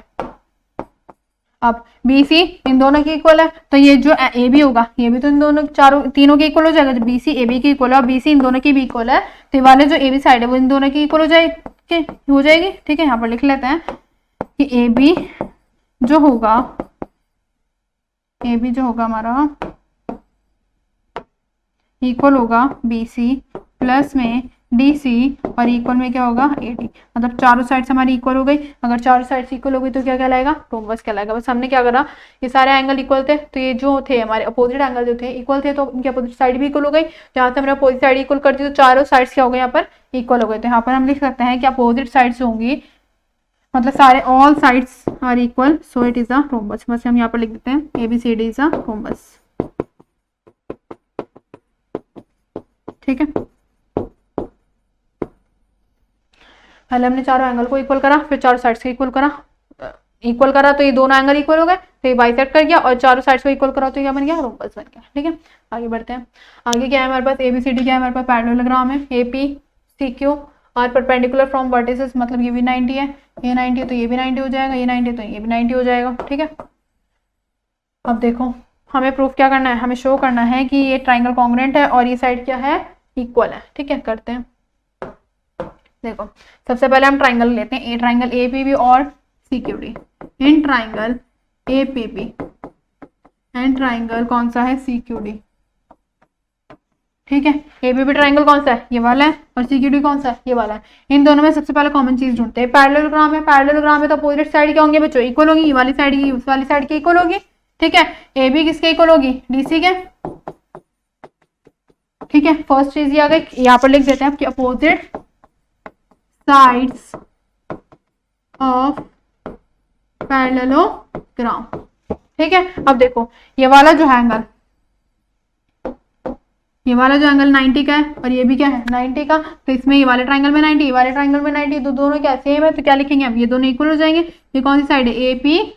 अब BC इन दोनों के इक्वल है, तो ये जो AB होगा ये भी तो इन दोनों तीनों के इक्वल हो जाएगा। जब BC AB के इक्वल है और BC इन दोनों की भी इक्वल है, तो ये वाले जो AB साइड है वो इन दोनों की इक्वल हो जाएगी, ठीक है। यहाँ पर लिख लेते हैं कि AB जो होगा हमारा इक्वल होगा BC प्लस में DC और इक्वल में क्या होगा? AD। मतलब चारों साइड्स हमारी इक्वल हो गई। अगर चारों साइड्स इक्वल हो गई तो क्या कहलाएगा? रोम्बस कहलाएगा। बस हमने क्या करा, ये सारे एंगल इक्वल थे, तो ये जो थे हमारे अपोजिट एंगल जो थे इक्वल थे, तो उनकी अपोजिट साइड भी इक्वल हो गई। जहाँ से हमने अपोजिट साइड इक्वल कर दी तो चारों साइड्स क्या हो गए? यहाँ पर इक्वल हो गए। तो यहाँ पर हम लिख सकते हैं कि अपोजिट साइड्स होंगी, मतलब सारे all sides are equal, so it is a rhombus. बस हम यहाँ पर लिख देते हैं ABCD इज अ रोम्बस, ठीक है। पहले हमने चारों एंगल को इक्वल करा, फिर चारों साइड्स को इक्वल करा तो ये दोनों एंगल इक्वल हो गए, तो ये बाइसेक्ट कर गया, और चारों साइड्स को इक्वल करा तो क्या बन गया? रोम्बस बन गया, ठीक है। आगे बढ़ते हैं। आगे क्या है हमारे पास? ABCD क्या है हमारे पास? पैरेललोग्राम है। AP CQ are perpendicular from vertices, मतलब ये भी 90 है, ये 90 है तो ये भी 90 हो जाएगा, ये 90 तो ये भी 90 हो जाएगा, ठीक है। अब देखो हमें प्रूफ क्या करना है? हमें शो करना है कि ये ट्राइंगल कॉन्ग्रुएंट है और ये साइड क्या है? इक्वल है, ठीक है। करते हैं। देखो सबसे पहले हम ट्राइंगल लेते हैं, ट्राइंगल APB और CQD। In triangle APB and triangle कौन सा है? CQD, ठीक है। APB ट्राइंगल कौन सा है? ये वाला है, और CQD कौन सा है? ये वाला है। इन दोनों में सबसे पहले कॉमन चीज ढूंढते हैं। पैरेललोग्राम है, पैरेललोग्राम में तो अपोजिट साइड क्या होंगे बच्चों? इक्वल होगी। ये वाली साइड की उस वाली साइड की इक्वल होगी, ठीक है। AB किसके इक्वल होगी? DC के, ठीक है। फर्स्ट चीज ये आ गई। यहाँ पर लिख देते हैं आपकी अपोजिट साइड्स ऑफ पैरेललोग्राम, ठीक है। अब देखो ये वाला जो एंगल 90 का है और ये भी क्या है? 90 का। तो इसमें ये वाले ट्राइंगल में 90, ये वाले ट्राइंगल में 90, तो दोनों क्या सेम है, तो क्या लिखेंगे हम? ये दोनों इक्वल हो जाएंगे। ये कौन सी साइड है? APQ,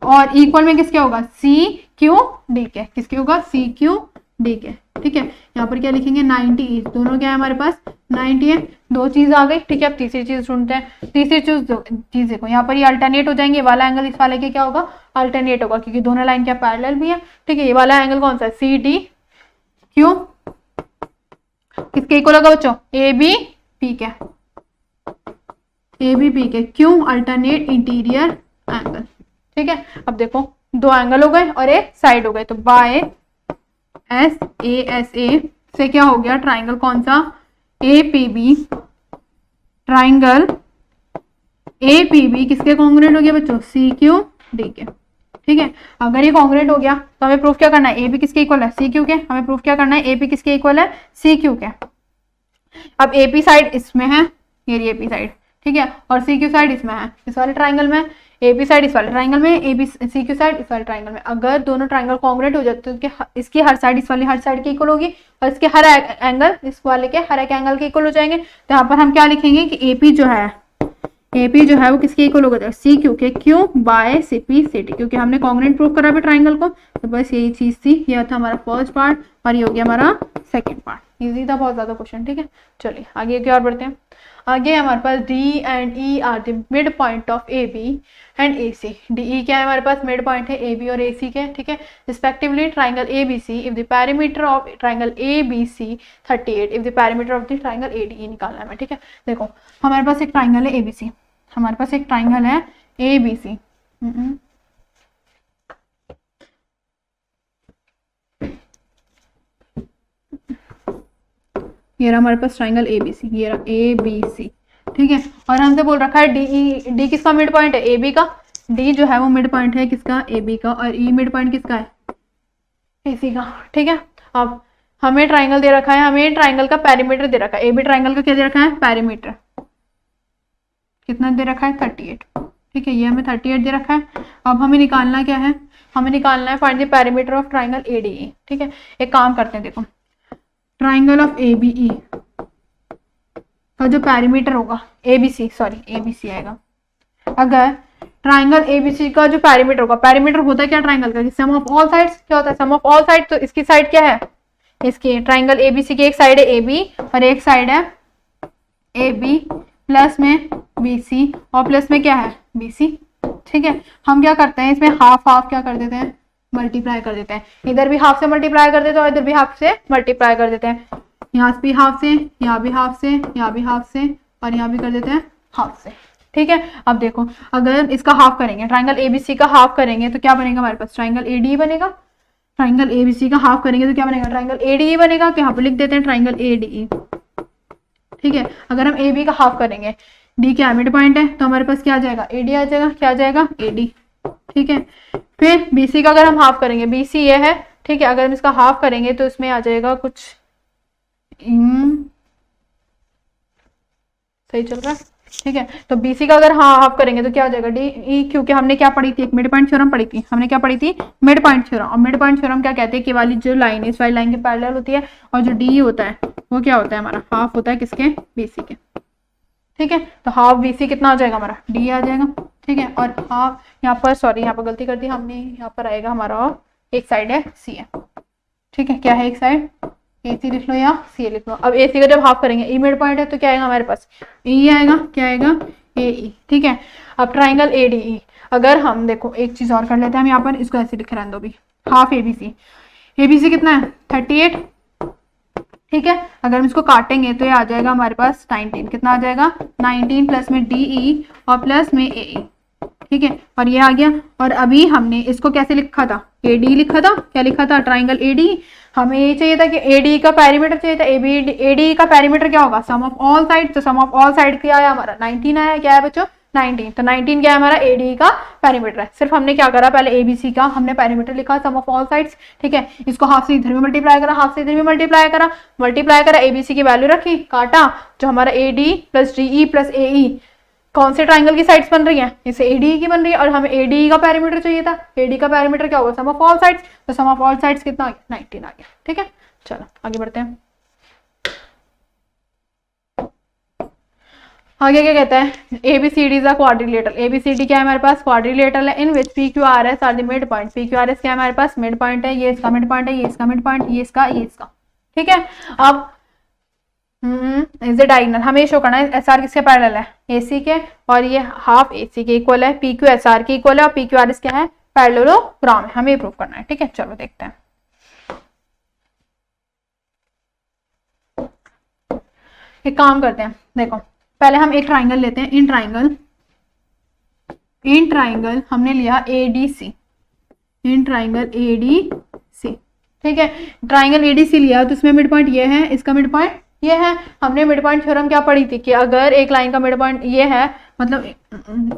और इक्वल में किसके होगा? CQD के। किसके होगा? CQD के, ठीक है। यहाँ पर क्या लिखेंगे? 90, दोनों क्या है हमारे पास? 90 है। दो चीज आ गई, ठीक है। अब तीसरी चीज ढूंढते हैं। तीसरी चीज देखो यहाँ पर ये अल्टरनेट हो जाएंगे। वाला एंगल इस वाले के क्या होगा? अल्टरनेट होगा, क्योंकि दोनों लाइन क्या पैरेलल भी है, ठीक है। ये वाला एंगल कौन सा है? CDQ किसके इक्वल होगा बच्चों? ABP के, ABP के। क्यों? अल्टरनेट इंटीरियर एंगल, ठीक है। अब देखो दो एंगल हो गए और एक साइड हो गए, तो बाय SASA से क्या हो गया? ट्राइंगल कौन सा? APB। ट्राइंगल APB किसके कॉन्ग्रुएंट हो गया बच्चों? CQD के, ठीक है। अगर ये कॉन्ग्रुएंट हो गया तो हमें प्रूफ क्या करना है? AB किसके इक्वल है? CQ के। हमें प्रूफ क्या करना है? AP किसके इक्वल है? CQ के। अब AP साइड इसमें है, ये AP साइड, ठीक है, और सी क्यू साइड इसमें है, इस वाले ट्राइंगल में, ए बी साइड इस वाले ट्राइंगल में, A B C Q side इस वाले ट्राइंगल में। अगर दोनों ट्राइंगल कॉन्ग्रुएंट हो जाते हैं तो इसकी हर साइड इस वाली हर साइड की इक्वल होगी और इसके हर एंगल इस वाले के हर एक एंगल के इक्वल हो जाएंगे। तो यहाँ पर हम क्या लिखेंगे कि ए पी जो है वो किसके इक्वल होगा, सी क्यू के Q by C P C T, क्योंकि हमने कॉन्ग्रुएंट प्रूव करा भी ट्राइंगल को। तो बस यही चीज थी, यह था हमारा फर्स्ट पार्ट और ये हो गया हमारा सेकंड पार्ट। इजी था बहुत ज्यादा क्वेश्चन। ठीक है, चलिए आगे क्या और बढ़ते हैं। आगे हमारे पास D and E are the mid point of A B and A C. D E क्या है हमारे पास, मिड पॉइंट है ए बी और ए सी के। ठीक है, respectively triangle A B C if the parameter of triangle A B C 38 if the parameter of the triangle A D E निकालना है। ठीक है, देखो हमारे पास एक ट्राइंगल है ए बी सी, हमारे पास एक ट्राइंगल है ए बी सी। ये रहा हमारे पास ट्राइंगल ए बी सी, ये रहा ए बी सी। ठीक है, और हमसे बोल रखा है डी, डी किसका मिड पॉइंट है, ए बी का। डी जो है वो मिड पॉइंट है किसका, ए बी का, और ई मिड पॉइंट किसका है, ए सी का। ठीक है, अब हमें ट्राइंगल दे रखा है, हमें ट्राइंगल का पैरीमीटर दे रखा है, ए बी ट्राइंगल का क्या दे रखा है, पैरीमीटर कितना दे रखा है, 38। ठीक है, ये हमें 38 दे रखा है। अब हमें निकालना क्या है, हमें निकालना है find the perimeter of triangle A D E. ठीक है, एक काम करते हैं, देखो triangle of A B E का जो पैरीमीटर होगा, ए बी सी आएगा। अगर ट्राइंगल ए बी सी का जो पैरीमीटर होगा, पैरीमीटर होता है क्या ट्राइंगल का, सम ऑफ ऑल साइड्स। क्या होता है, सम ऑफ ऑल साइड। तो इसकी साइड क्या है, इसकी ट्राइंगल ए बी सी की एक साइड है ए बी और एक साइड है ए बी प्लस में बी सी और प्लस में क्या है, बी सी। ठीक है, हम क्या करते हैं इसमें हाफ हाफ क्या कर देते हैं, मल्टीप्लाई कर देते हैं। इधर भी हाफ से मल्टीप्लाई कर देते हैं और इधर भी हाफ से मल्टीप्लाई कर देते हैं। यहाँ भी हाफ से, यहाँ भी हाफ से, यहाँ भी हाफ से और यहाँ भी कर देते हैं हाफ से। ठीक है, अब देखो अगर इसका हाफ करेंगे, ट्राइंगल एबीसी का हाफ करेंगे तो क्या बनेगा हमारे पास, ट्राइंगल एडी बनेगा। ट्राइंगल एबीसी का हाफ करेंगे तो क्या बनेगा, ट्राइंगल एडी बनेगा। तो यहाँ पे लिख देते हैं ट्राइंगल एडी। ठीक है, अगर हम ए बी का हाफ करेंगे, डी क्या मिड पॉइंट है तो हमारे पास क्या आ जाएगा, एडी आ जाएगा। क्या आ जाएगा, एडी। ठीक है, फिर बीसी का अगर हम हाफ करेंगे, बीसी ये है। ठीक है, अगर हम इसका हाफ करेंगे तो इसमें आ जाएगा कुछ सही चल रहा है। ठीक है, तो बीसी का अगर हाफ करेंगे तो क्या हो जाएगा, डी ई, क्योंकि हमने क्या पढ़ी थी, एक मिड पॉइंट थ्योरम पढ़ी थी। हमने क्या पढ़ी थी, मिड पॉइंट थ्योरम। और मिड पॉइंट थ्योरम क्या कहते हैं कि वाली जो लाइन इस वाली लाइन के पैरेलल होती है और जो डी होता है वो क्या होता है हमारा, हाफ होता है किसके, बीसी के। ठीक है, तो हाफ बीसी कितना हो जाएगा हमारा, डी आ जाएगा। ठीक है, और हाफ यहाँ पर, सॉरी यहाँ पर गलती कर दी हमने, यहाँ पर आएगा हमारा एक साइड है सी है। ठीक है, क्या है एक साइड, ए सी लिख लो या सी लिख लो। अब ए सी का जब हाफ करेंगे, ई मिड पॉइंट है तो क्या आएगा हमारे पास, ई आएगा। क्या आएगा, ए ई। ठीक है, अब ट्राइंगल ए डी ई, अगर हम देखो एक चीज और कर लेते हैं हम यहाँ पर, इसको ऐसे लिख रहने दो भी, हाफ ए बी सी कितना है 38। ठीक है, अगर हम इसको काटेंगे तो ये आ जाएगा हमारे पास 19। कितना आ जाएगा, 19 प्लस में डी ई और प्लस में ए ई। ठीक है, और ये आ गया। और अभी हमने इसको कैसे लिखा था, ए डी लिखा था। क्या लिखा था, ट्राइंगल ए डी। हमें ये चाहिए था कि ए डी का पैरीमीटर चाहिए था, ए डी का पैरीमीटर क्या होगा, सम ऑफ ऑल साइड। तो सम ऑफ ऑल साइड क्या आया हमारा, 19 आया। क्या है बच्चों, 19। तो 19 क्या है हमारा, ए डी का पैरीमीटर है। सिर्फ हमने क्या करा, पहले एबीसी का हमने पैरीमीटर लिखा, सम ऑफ ऑल साइड्स। ठीक है, इसको हाफ से इधर भी मल्टीप्लाई करा, हाफ से इधर भी मल्टीप्लाई करा, एबीसी की वैल्यू रखी, काटा, जो हमारा A D plus D E plus A E कौन से ट्राइंगल की साइड्स बन रही हैं, इसे एडी की बन रही है। और हमें एडी का पैरामीटर चाहिए था, एडी का पैरामीटर क्या होगा, सम ऑफ ऑल साइड्स। तो सम ऑफ ऑल साइड्स कितना आ गया, 19 आ गया। ठीक है, चलो आगे बढ़ते हैं। आगे क्या कहता है, ABCD is a quadrilateral. ABCD क्या है हमारे पास, क्वाड्रिलेटरल है, in which P Q R S are the mid point. P Q R S क्या है हमारे पास, मिड पॉइंट है। ये इसका मिड पॉइंट है, ये इसका मिड पॉइंट, ये इसका, ये इसका। ठीक है, अब इज ए डायगोनल, हमें शो करना है एस आर किसके पैरेलल है, ए सी के, और ये हाफ ए सी के इक्वल है, पी क्यू एस आर के इक्वल है, और पी क्यू आर एस क्या है, पैरेललोग्राम है। हमें प्रूव करना है। ठीक है, चलो देखते हैं। एक काम करते हैं, देखो पहले हम एक ट्राइंगल लेते हैं। इन ट्राइंगल हमने लिया A D C, in triangle A D C. ठीक है, ट्राइंगल ए डी सी लिया तो इसमें मिड पॉइंट ये है, इसका मिड पॉइंट ये है। हमने मिड पॉइंट थ्योरम क्या पढ़ी थी कि अगर एक लाइन का मिड पॉइंट ये है, मतलब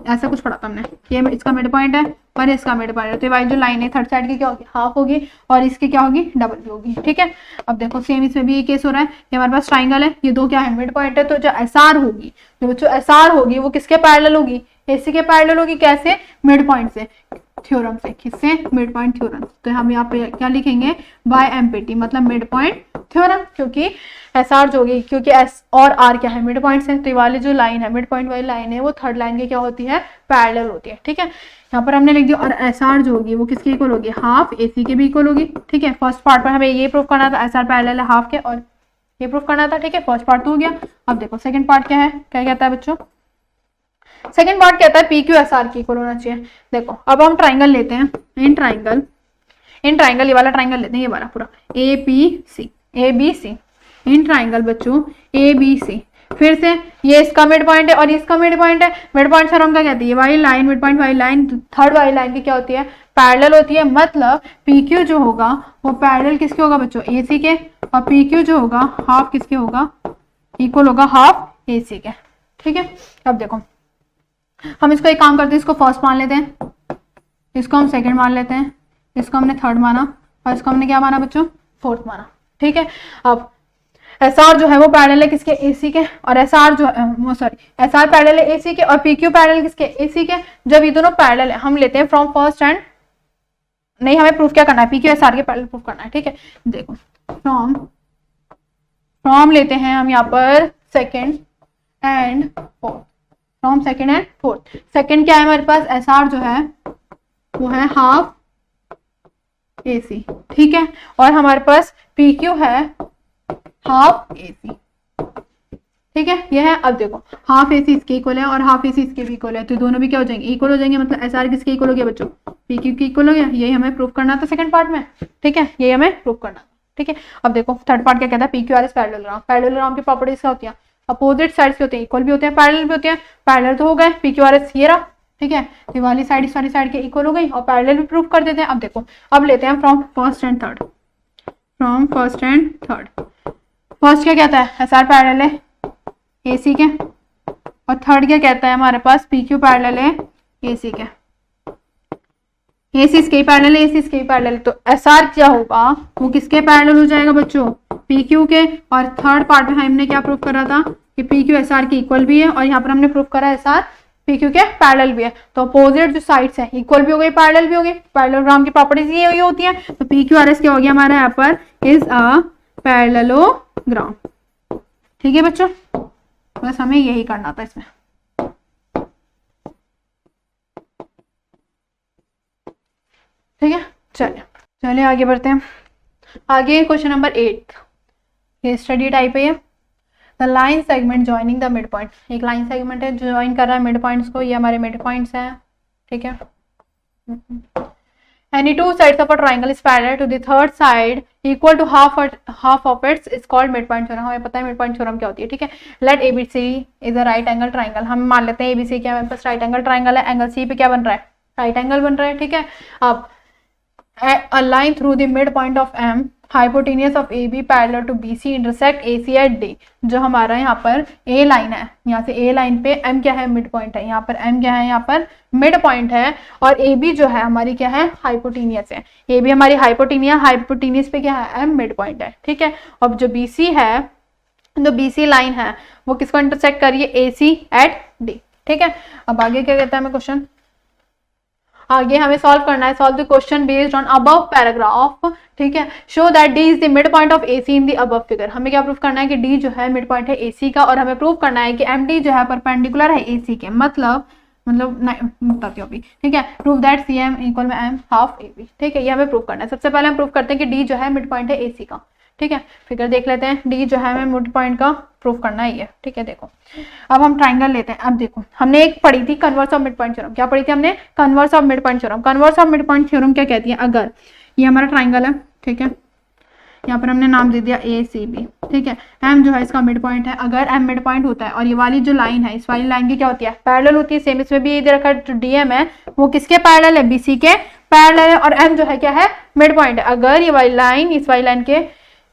ऐसा कुछ पढ़ा था हमने, ये इसका मिड पॉइंट है और इसका मिड पॉइंट है, तो ये वाली जो लाइन है थर्ड साइड की क्या होगी, हाफ होगी, और इसकी क्या होगी, डबल भी होगी। ठीक है, अब देखो सेम इसमें भी ये केस हो रहा है कि हमारे पास ट्राइंगल है, ये दो क्या है, मिड पॉइंट है, तो जो एसआर होगी, जो एसआर होगी वो किसके पैरेलल होगी, एसी के पैरेलल होगी। कैसे, मिड पॉइंट से, थ्योरम से, किससे, मिड पॉइंट थ्योरम। तो हम यहाँ पे क्या लिखेंगे, बाय एमपीटी, मतलब मिड पॉइंट थ्योरम, क्योंकि एस आर जो होगी, क्योंकि एस और आर क्या है, मिड पॉइंट से, तो ये वाली जो लाइन है, मिड पॉइंट वाली लाइन है, वो थर्ड लाइन की क्या होती है, पैरेलल होती है। ठीक है, यहाँ पर हमने लिख दिया, और एस आर जो होगी वो किसके इक्वल होगी, हाफ एसी के भी इक्वल होगी। ठीक है, फर्स्ट पार्ट पर हमें ये प्रूव करना था, एस आर पैरेलल है हाफ के, और ये प्रूव करना था। ठीक है, फर्स्ट पार्ट तो हो गया। अब देखो सेकंड पार्ट क्या है, क्या कहता है बच्चों, सेकंड पार्ट कहता है पी क्यू एस आर की इक्वल होना चाहिए। देखो अब हम ट्राइंगल लेते हैं, इन ट्राइंगल ये वाला ट्राइंगल लेते हैं, ये वाला पूरा ए बी सी, इन ट्राइंगल बच्चों ए बी सी, फिर से ये इसका मिड पॉइंट है और इसका मिड पॉइंट है। मिड पॉइंट सर हम क्या कहते हैं, ये वाली लाइन मिड पॉइंट वाली लाइन थर्ड वाली लाइन की क्या होती है, पैरेलल होती है। मतलब पी क्यू जो होगा वो पैरेलल किसके होगा बच्चों, ए सी के, और पी क्यू जो होगा हाफ किसके होगा, इक्वल होगा हाफ ए सी के। ठीक है, अब देखो हम इसको एक काम करते हैं, इसको फर्स्ट मान लेते हैं, इसको हम सेकंड मान लेते हैं, इसको हमने थर्ड माना, और इसको हमने क्या माना बच्चों, फोर्थ माना। ठीक है, अब एस आर जो है वो पैरेलल है किसके, एसी के, और एस आर जो है सॉरी एस आर पैरेलल है एसी के, और पी क्यू पैरेलल किसके, एसी के। जब ये दोनों पैरेलल है हम लेते हैं फ्रॉम फर्स्ट एंड, नहीं हमें प्रूफ क्या करना है, पी क्यू एस आर के पैरेलल प्रूफ करना है। ठीक है, देखो फ्रॉम लेते हैं हम यहाँ पर second and fourth, from second and fourth. Second क्या है हमारे पास, एस आर जो है वो है हाफ एसी। ठीक है, और हमारे पास पी क्यू है हाफ एसी। ठीक है, ये है। अब देखो हाफ एसी इसके इक्वल है और हाफ एसी इसके भी इक्वल है, तो दोनों भी क्या हो जाएंगे, इक्वल हो जाएंगे। मतलब एस आर किसके इक्वल हो गया बच्चों, पी क्यू के इक्वल हो गया। यही हमें प्रूफ करना था सेकंड पार्ट में। ठीक है, यही हमें प्रूफ करना था। ठीक है, अब देखो थर्ड पार्ट क्या कहता है, P Q are is parallelogram. Parallelogram की प्रॉपर्टीज क्या होती है, अपोजिट साइड्स होते हैं, इक्वल भी होते हैं, पैरेलल भी होते हैं। पैरेलल तो हो गए, पी क्यू आर एस ये रहा। ठीक है, ये वाली साइड इस वाली साइड के इक्वल हो गई, और पैरेलल भी प्रूफ कर देते हैं। अब देखो अब लेते हैं from first and third, from first and third. First क्या कहता है, एस आर पैरेलल है एसी के, और थर्ड क्या कहता है हमारे पास, पी क्यू पैरेलल है एसी के। एसी इसके पैरेलल है, एसी इसके पैरेलल, तो एस आर क्या होगा, वो किसके पैरेलल हो जाएगा बच्चों, पी क्यू के। और थर्ड पार्ट में हमने क्या प्रूफ करा था कि पी क्यू एस आर के इक्वल भी है, और यहाँ पर हमने प्रूफ करा एस आर पी क्यू के पैरेलल भी है। तो अपोजिट जो साइड्स है इक्वल भी हो गई, पैरेलल भी हो गई। पैरेललोग्राम की प्रॉपर्टीज ये होती है। तो पी क्यू आर एस क्या हो गया हमारा यहाँ पर, इज अ पैरेललोग्राम। ठीक है बच्चों, बस हमें यही करना था इसमें। ठीक है, चलिए आगे बढ़ते हैं। आगे क्वेश्चन नंबर 8, ये स्टडी टाइप है ये। The line segment joining the mid point, एक लाइन सेगमेंट है जो ज्वाइन कर रहा है मिड पॉइंट्स को, ये हमारे मिड पॉइंट्स हैं। ठीक है, any two sides of a triangle is parallel to the third side equal to half of it is called midpoint theorem। हमें पता है midpoint theorem क्या होती है। ठीक है, let ABC is a right angle triangle। हम मान लेते हैं ABC क्या, हमारे पास राइट एंगल ट्राइंगल है, एंगल C पे क्या बन रहा है, राइट एंगल बन रहा है। ठीक है, अब a line through the midpoint of M hypotenuse of AB parallel to BC intersect AC at D। जो हमारा यहाँ पर A लाइन है, यहाँ से A लाइन पे M क्या है, मिड पॉइंट है। यहाँ पर M क्या है, यहाँ पर मिड पॉइंट है, और AB जो है हमारी क्या है, हाइपोटेनियस है। AB हमारी हाइपोटेनियस पे क्या है, M मिड पॉइंट है। ठीक है, अब जो BC है, जो BC लाइन है वो किसको इंटरसेक्ट करिए, AC at D। ठीक है, अब आगे क्या कहता है हमें क्वेश्चन, आगे हमें सॉल्व करना है, solve the question based on above paragraph. ठीक है, show that D is the mid point of AC in the above figure. हमें क्या प्रूफ करना है कि डी जो है मिड पॉइंट है एसी का, और हमें प्रूफ करना है कि एम डी जो है परपेंडिकुलर है एसी के। मतलब बताती हूँ अभी। ठीक है, proof that C M equal में एम हाफ ए बी। ठीक है, ये हमें प्रूफ करना है। सबसे पहले हम प्रूफ करते हैं कि डी जो है मिड पॉइंट है एसी का। ठीक है, फिगर देख लेते हैं, डी जो है हमें मिड पॉइंट का प्रूफ करना ही है। ठीक है, देखो अब हम ट्राइंगल लेते हैं। अब देखो हमने एक पढ़ी थी converse of mid point theorem. क्या पढ़ी थी हमने, converse of mid point theorem. Converse of mid point theorem क्या कहती है, अगर ये हमारा ट्राइंगल है, ठीक है, यहाँ पर हमने नाम दे दिया ए सी बी। ठीक है, एम जो है इसका मिड पॉइंट है। अगर एम मिड पॉइंट होता है और ये वाली जो लाइन है, इस वाली लाइन की क्या होती है, पैरेलल होती है। सेम इसमें भी इधर रखा जो डीएम है वो किसके पैरेलल है, बीसी के पैरेलल है, और एम जो है क्या है, मिड पॉइंट है। अगर ये वाली लाइन इस वाली लाइन के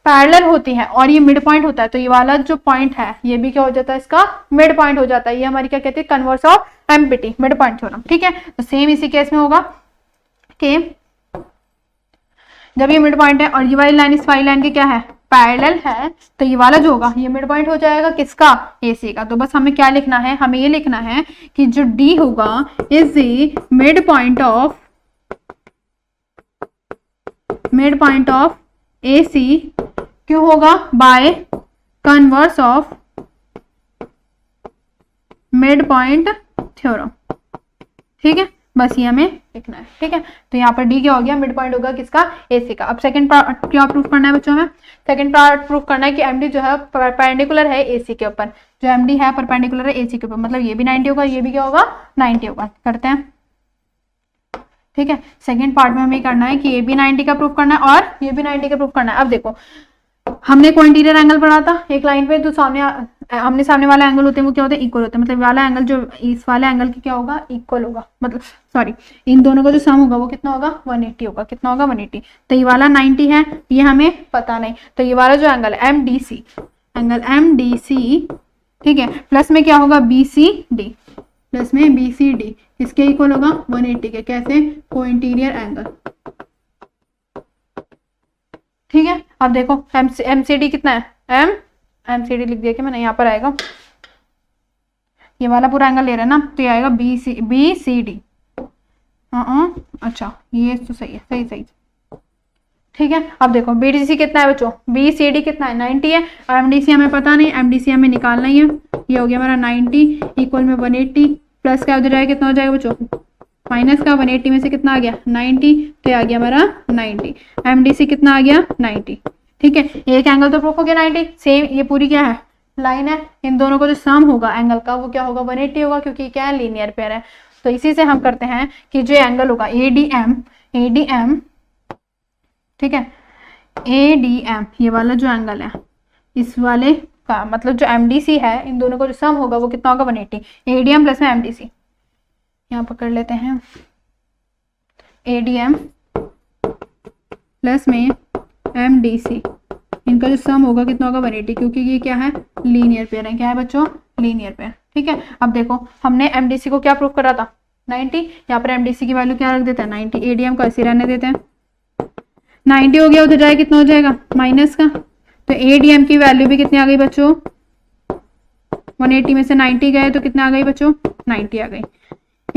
पैरेलल होती है और ये मिड पॉइंट होता है, तो ये वाला जो पॉइंट है ये भी क्या हो जाता है, इसका मिड पॉइंट हो जाता है। ये हमारी क्या कहते हैं, converse of empty, mid point theorem. ठीक है, तो सेम इसी केस में होगा। कि जब ये मिड पॉइंट है और ये वाली लाइन इस वाली लाइन के क्या है, पैरेलल है, तो ये वाला जो होगा ये मिड पॉइंट हो जाएगा किसका, AC का। तो बस हमें क्या लिखना है, हमें ये लिखना है कि जो D होगा is the mid point of AC, क्यों होगा, by converse of mid point theorem. ठीक है, बस ये हमें लिखना है। ठीक है, तो यहाँ पर डी क्या हो गया, मिड पॉइंट होगा किसका, AC का। अब सेकंड पार्ट क्या प्रूफ करना है बच्चों, हमें सेकंड पार्ट प्रूफ करना है कि MD जो है परपेंडिकुलर है AC के ऊपर। जो MD है परपेंडिकुलर है AC के ऊपर, मतलब ये भी 90 होगा, ये भी क्या होगा, 90 होगा। करते हैं। ठीक है, सेकंड पार्ट में हमें करना है कि ये भी 90 का प्रूफ करना है और ये भी 90 का प्रूफ करना है। अब देखो, हमने को इंटीरियर एंगल पढ़ा था एक लाइन पे, जो सामने सामने वाले एंगल होते हैं वो क्या होते हैं, इक्वल होते हैं। मतलब वाला एंगल जो इस वाले एंगल की क्या होगा, इक्वल होगा। मतलब सॉरी, इन दोनों का जो सम होगा वो कितना होगा, 180 होगा। कितना होगा, 180। तो ये वाला 90 है, ये हमें पता नहीं। तो ये वाला जो एंगल है MDC, एंगल MDC, ठीक है, प्लस में क्या होगा, BCD, प्लस में BCD किसके इक्वल होगा, 180 के। कैसे, को इंटीरियर एंगल। ठीक है, अब देखो MCD कितना है, MCD लिख दिया कि मैंने, यहाँ पर आएगा ये वाला पूरा एंगल ले रहे हैं ना, तो ये आएगा BCD। अच्छा ये तो सही है, सही। ठीक है, अब देखो BDC कितना है बच्चों, BCD कितना है, 90 है। MDC हमें पता नहीं, MDC हमें निकालना ही है। ये हो गया हमारा 90 इक्वल में 180, प्लस का उधर जाएगा कितना हो जाएगा बच्चों, माइनस का 180 में से कितना आ गया, 90, तो आ गया हमारा 90। MDC कितना आ गया, 90। ठीक है, एक एंगल तो प्रूफ हो गया 90। सेम ये पूरी क्या है, लाइन है, इन दोनों को जो सम होगा एंगल का वो क्या होगा, 180 होगा, क्योंकि क्या है, लीनियर पेयर है। तो इसी से हम करते हैं कि जो एंगल होगा ADM, ठीक है, ADM ये वाला जो एंगल है, इस वाले का मतलब जो MDC है, इन दोनों को जो सम होगा वो कितना होगा, 180। ADM प्लस में MDC, यहाँ पर कर लेते हैं, ADM प्लस में MDC, इनका जो सम होगा कितना होगा, 180, क्योंकि ये क्या है, लीनियर पेयर है। क्या है बच्चों, लीनियर पेयर। ठीक है, अब देखो हमने MDC को क्या प्रूफ करा था, 90। यहाँ पर MDC की वैल्यू क्या रख देते हैं, 90। ADM को ऐसे रहने देते हैं, 90 हो गया, उधर जाए कितना हो जाएगा, माइनस का। तो ADM की वैल्यू भी कितनी आ गई बच्चों, 180 में से 90 गए तो कितना आ गई बच्चों, 90 आ गई।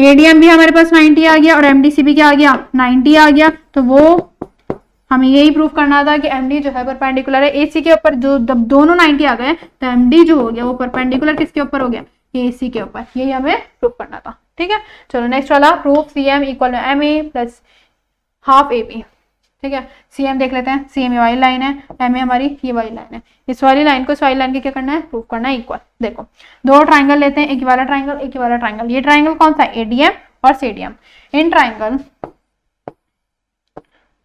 ADM भी हमारे पास 90 आ गया और MDC भी क्या आ गया, 90 आ गया। तो वो हमें यही प्रूफ करना था कि MD जो है परपेंडिकुलर है AC के ऊपर। जो जब दोनों 90 आ गए तो MD जो हो गया वो परपेंडिकुलर किसके ऊपर हो गया, AC के ऊपर। यही हमें प्रूफ करना था। ठीक है, चलो नेक्स्ट वाला, proof CM equal MA plus half AB। ठीक है, CM देख लेते हैं, CM ये वाली लाइन है, MA हमारी ये वाली लाइन है। इस वाली लाइन को इस वाली लाइन के क्या करना है, प्रूफ करना है इक्वल। देखो दो ट्राइंगल लेते हैं, एक वाला ट्राइंगल, एक वाला ट्राइंगल। ये ट्राइंगल कौन सा, ADM और CDM।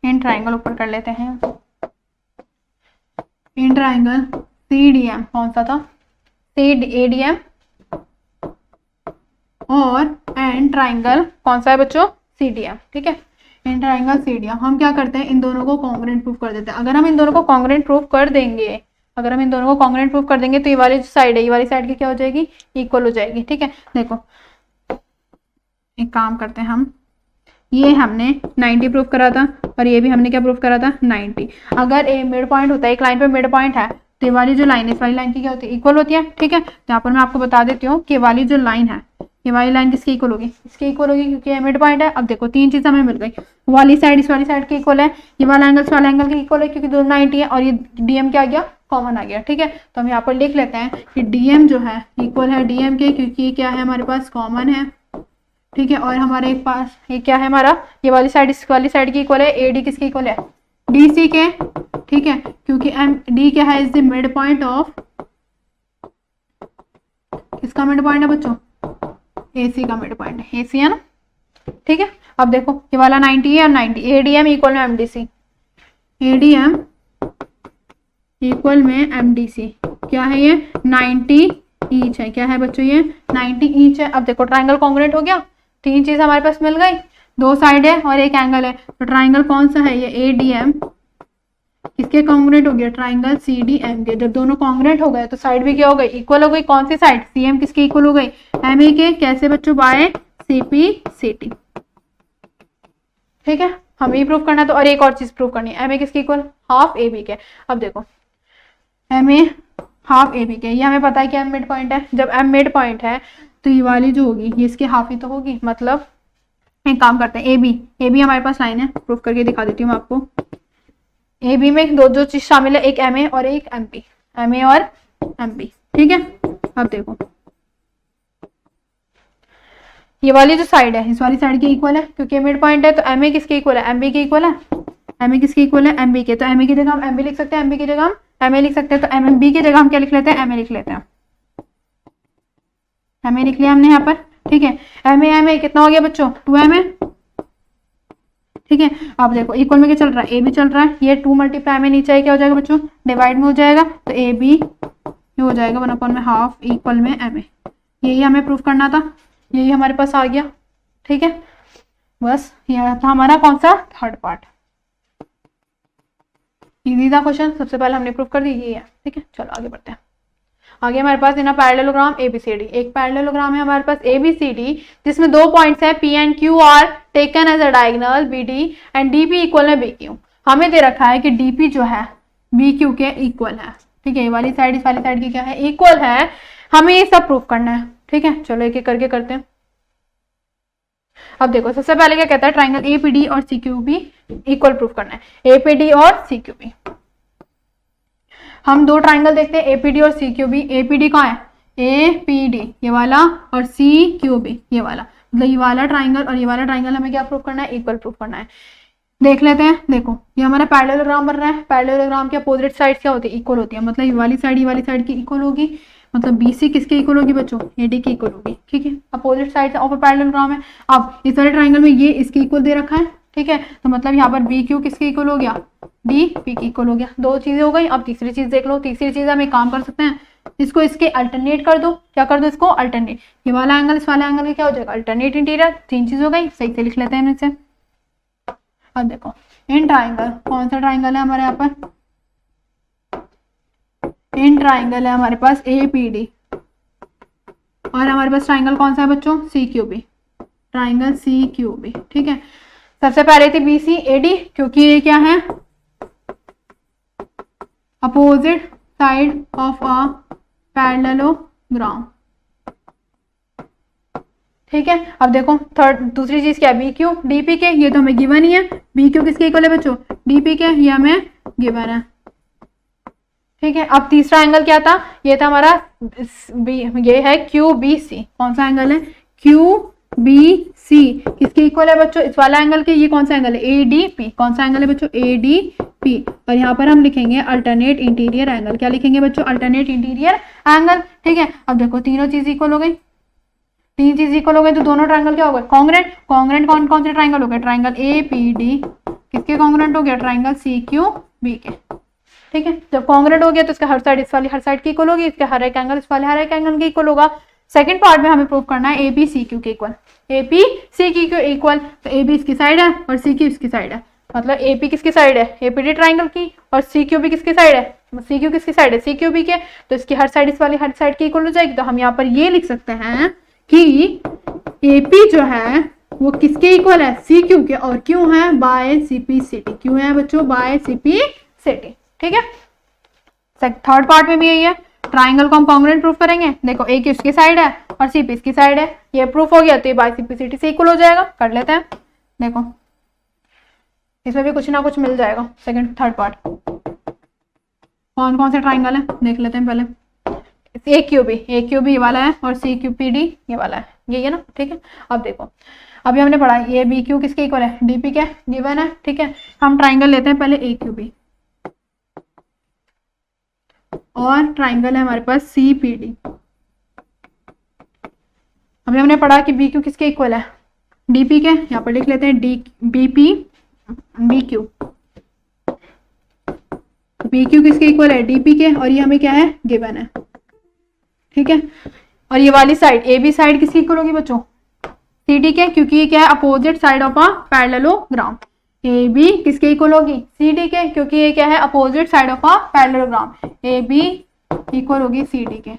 इन ट्राइंगल ऊपर कर लेते हैं, इन ट्राइंगल CDM कौन सा था, ADM, और एंड ट्राइंगल कौन सा है बच्चों, CDM। ठीक है, इन ट्राइंगल CDM हम क्या करते हैं, इन दोनों को कॉन्ग्रुएंट प्रूफ कर देते हैं। अगर हम इन दोनों को कॉन्ग्रुएंट प्रूफ कर देंगे, तो ये वाली जो साइड है, ये वाली साइड की क्या हो जाएगी, इक्वल हो जाएगी। ठीक है, देखो एक काम करते हैं हम, ये हमने 90 प्रूफ करा था और ये भी हमने क्या प्रूफ करा था, 90। अगर ए मिड पॉइंट होता है, एक लाइन पे मिड पॉइंट है, तो ये वाली जो लाइन है इस वाली लाइन की क्या होती है, इक्वल होती है। ठीक है, तो यहाँ पर मैं आपको बता देती हूँ कि वाली जो लाइन है, ये वाली लाइन किसकी इक्वल होगी, इसकी इक्वल होगी, क्योंकि ये मिड पॉइंट है। अब देखो तीन चीजें हमें मिल गई, वाली साइड इस वाली साइड की इक्वल है, ये वाला एंगल इस वाला एंगल की इक्वल है, क्योंकि दोनों 90 है, और ये DM क्या आ गया, कॉमन आ गया। ठीक है, तो हम यहाँ पर लिख लेते हैं कि DM जो है इक्वल है DM के, क्योंकि ये क्या है हमारे पास कॉमन है। ठीक है, और हमारे एक पास ये क्या है हमारा, ये वाली साइड इस वाली साइड की इक्वल है, AD किसकी इक्वल है, DC के। ठीक है, क्योंकि D क्या है, is the mid point of, किसका मिड पॉइंट है बच्चों, AC का मिड पॉइंट है, AC है ना। ठीक है, अब देखो ये वाला 90 है और 90, ADM इक्वल में MDC, ADM इक्वल में MDC क्या है, ये 90 ईच है। क्या है बच्चों, ये 90 ईच है। अब देखो ट्राइंगल कॉन्ग्रुएंट हो गया, तीन चीज हमारे पास मिल गई, दो साइड है और एक एंगल है। तो ट्राइंगल कौन सा है, ये ADM किसके कॉन्ग्रुएंट हो गया, ट्राइंगल CDM के। जब दोनों कॉन्ग्रुएंट हो गए तो साइड भी क्या हो गई, इक्वल हो गई। कौन सी साइड, CM किसकी इक्वल हो गई, MA के। कैसे बच्चों, बाय CP CT। ठीक है, हमें ही प्रूव करना है। तो और एक और चीज प्रूव करनी है, एम ए किसके इक्वल, हाफ ए बी के। अब देखो M A half A B के, ये हमें पता है कि एम मिड पॉइंट है। जब एम मिड पॉइंट है तो ये वाली जो होगी ये इसकी हाफ ही तो होगी। मतलब एक काम करते हैं, ए बी हमारे पास लाइन है, प्रूफ करके दिखा देती हूँ मैं आपको। ए बी में दो जो चीज शामिल है, एक एम ए और एक एम पी, एम ए और एम पी। ठीक है, अब देखो ये वाली जो साइड है इस वाली साइड के इक्वल है, क्योंकि मिड पॉइंट है। तो एम ए किसके इक्वल है, एम बी के इक्वल है। एम ए किसके इक्वल है, एम बी के। तो एम ए की जगह हम एम बी लिख सकते हैं, एम बी की जगह हम एम ए लिख सकते हैं। तो एम एम बी की जगह हम क्या लिख लेते हैं, एम ए लिख लेते हैं। एम ए लिख लिया हमने यहाँ पर। ठीक है, एम ए कितना हो गया बच्चों, 2 एम ए। ठीक है, अब देखो इक्वल में क्या चल रहा है, ए बी चल रहा है। ये 2 मल्टीप्लाई में नीचे है क्या हो जाएगा बच्चों, डिवाइड में हो जाएगा। तो ए बी ये हो जाएगा 1 में हाफ इक्वल में एम ए। यही हमें प्रूफ करना था, यही हमारे पास आ गया। ठीक है, बस यह था हमारा कौन सा, थर्ड पार्ट। इजी था क्वेश्चन, सबसे पहले हमने प्रूफ कर दी, ये है। ठीक है, चलो आगे बढ़ते हैं। आगे हमारे पास है ना पैरेललोग्राम एबीसीडी। एक पैरेललोग्राम है हमारे पास एबीसीडी जिसमें 2 पॉइंट्स है P and Q are taken as a diagonal BD and DP equal है बीक्यू। हमें दे रखा है कि डीपी जो है बीक्यू के इक्वल है। ठीक है, ये वाली साइड इस वाली साइड की क्या है, इक्वल है। हमें ये सब प्रूफ करना है। ठीक है, चलो एक एक करके करते हैं। अब देखो सबसे पहले क्या कहता है, ट्राइंगल एपीडी और सीक्यूबी इक्वल प्रूफ करना है। एपीडी और सीक्यूबी, हम 2 ट्राइंगल देखते हैं एपीडी और सीक्यूबी। एपीडी कहाँ है, एपीडी ये वाला, और सीक्यूबी ये वाला। मतलब ये वाला ट्राइंगल और ये वाला ट्राइंगल हमें क्या प्रूफ करना है, इक्वल प्रूफ करना है। देख लेते हैं। देखो ये हमारा पैरेललोग्राम बन रहा है। पैरेललोग्राम की अपोजिट साइड क्या होती है, इक्वल होती है। मतलब ये वाली साइड की इक्वल होगी। मतलब बीसी किसके इक्वल होगी बच्चों, एडी की इक्वल होगी। ठीक है, अपोजिट साइड ऑफ पैरेललोग्राम है। अब इस वाले ट्राइंगल में ये इसके इक्वल दे रखा है। ठीक है, तो मतलब यहाँ पर बी क्यू किसके इक्वल हो गया, डी पी की इक्वल हो गया। 2 चीजें हो गई। अब तीसरी चीज देख लो। तीसरी चीज हम एक काम कर सकते हैं, इसको इसके अल्टरनेट कर दो। क्या कर दो, इसको अल्टरनेट। ये वाला एंगल इस वाले एंगल का क्या हो जाएगा, अल्टरनेट इंटीरियर। 3 चीज हो गई, सही से लिख लेते हैं इनसे। अब देखो इन ट्राइंगल, कौन सा ट्राइंगल है हमारे यहाँ पर, इन ट्राइंगल है हमारे पास ए पी डी, और हमारे पास ट्राइंगल कौन सा है बच्चों, C Q B, triangle C Q B. ठीक है, सबसे पहले थी बी सी ए डी, क्योंकि ये क्या है, opposite side of a parallelogram. ठीक है, अब देखो दूसरी चीज क्या है, बी क्यू डी पी के। ये तो हमें गिवन ही है। बी क्यू किसके इक्वल है बच्चों, डी पी के, ये हमें गिवन है। ठीक है, अब तीसरा एंगल क्या था, ये था हमारा ये है क्यू बी सी। कौन सा एंगल है, क्यू बी सी किसके इक्वल है बच्चों, इस वाला एंगल के। ये कौन सा एंगल है, ए डी पी। कौन सा एंगल है बच्चों, ए डी पी। और यहाँ पर हम लिखेंगे अल्टरनेट इंटीरियर एंगल। क्या लिखेंगे बच्चों, अल्टरनेट इंटीरियर एंगल। ठीक है, अब देखो तीनों चीज इक्वल हो गई। 3 चीज इक्वल हो गई तो दोनों ट्राइंगल क्या हो गए, कॉन्ग्रेंट। कॉन्ग्रेंट कौन कौन से ट्राइंगल हो गए, ट्राइंगल ए पी डी किसके कॉन्ग्रेंट हो गया, ट्राइंगल सी क्यू बी के। ठीक है, जब कॉन्ग्रेंट हो गया तो इसका हर साइड इस वाली हर साइड की इक्वल होगी, इसका हर एक एंगल इस वाले हर एक एंगल के इक्वल होगा। सेकंड पार्ट में हमें प्रूव करना है ए बी सी क्यू के equal. A P C Q के इक्वल, तो ए बी इसकी साइड है और सी क्यू इसकी साइड है। मतलब ए पी किसकी साइड है, ए पी डी ट्राइंगल की, और सी क्यू बी किसकी साइड है, सी क्यू किसकी साइड है, सी क्यू बी के। तो इसकी हर साइड इस वाली हर साइड की इक्वल हो जाएगी। तो हम यहाँ पर ये लिख सकते हैं कि ए पी जो है वो किसके इक्वल है, सी क्यू के, और क्यों है, by C P C T. क्यों है बच्चों, by C P C T. ठीक है, थर्ड पार्ट में भी यही है। ट्राइंगल को हम कॉन्ग्रुएंट प्रूफ करेंगे। देखो ए की उसकी साइड है और सी पी इसकी साइड है, ये प्रूफ हो गया तो ये by C P C T से इक्वल हो जाएगा। कर लेते हैं। देखो इसमें भी कुछ ना कुछ मिल जाएगा। सेकंड थर्ड पार्ट कौन कौन से ट्राइंगल है देख लेते हैं पहले। ए क्यू बी ये वाला है और सी क्यू पी डी ये वाला है, ये ना। ठीक है, अब देखो अभी हमने पढ़ा ये बी क्यू किसके इक्वल है, डी पी के गिवन है। ठीक है, हम ट्राइंगल लेते हैं पहले ए क्यू बी, और ट्राइंगल है हमारे पास सी पी डी। अभी हमने पढ़ा कि बी क्यू किसके इक्वल है, डी पी के। यहाँ पर लिख लेते हैं D B P B Q. B Q किसके इक्वल है, डी पी के, और ये हमें क्या है, गिवन है। ठीक है, और ये वाली साइड ए बी साइड किसकी इक्वल होगी बच्चों, सी डी के, क्योंकि ये क्या है, opposite side of a parallelogram. A B किसके इक्वल होगी, सी डी के, क्योंकि ये क्या है, opposite side of a parallelogram. A B equal होगी सी डी के,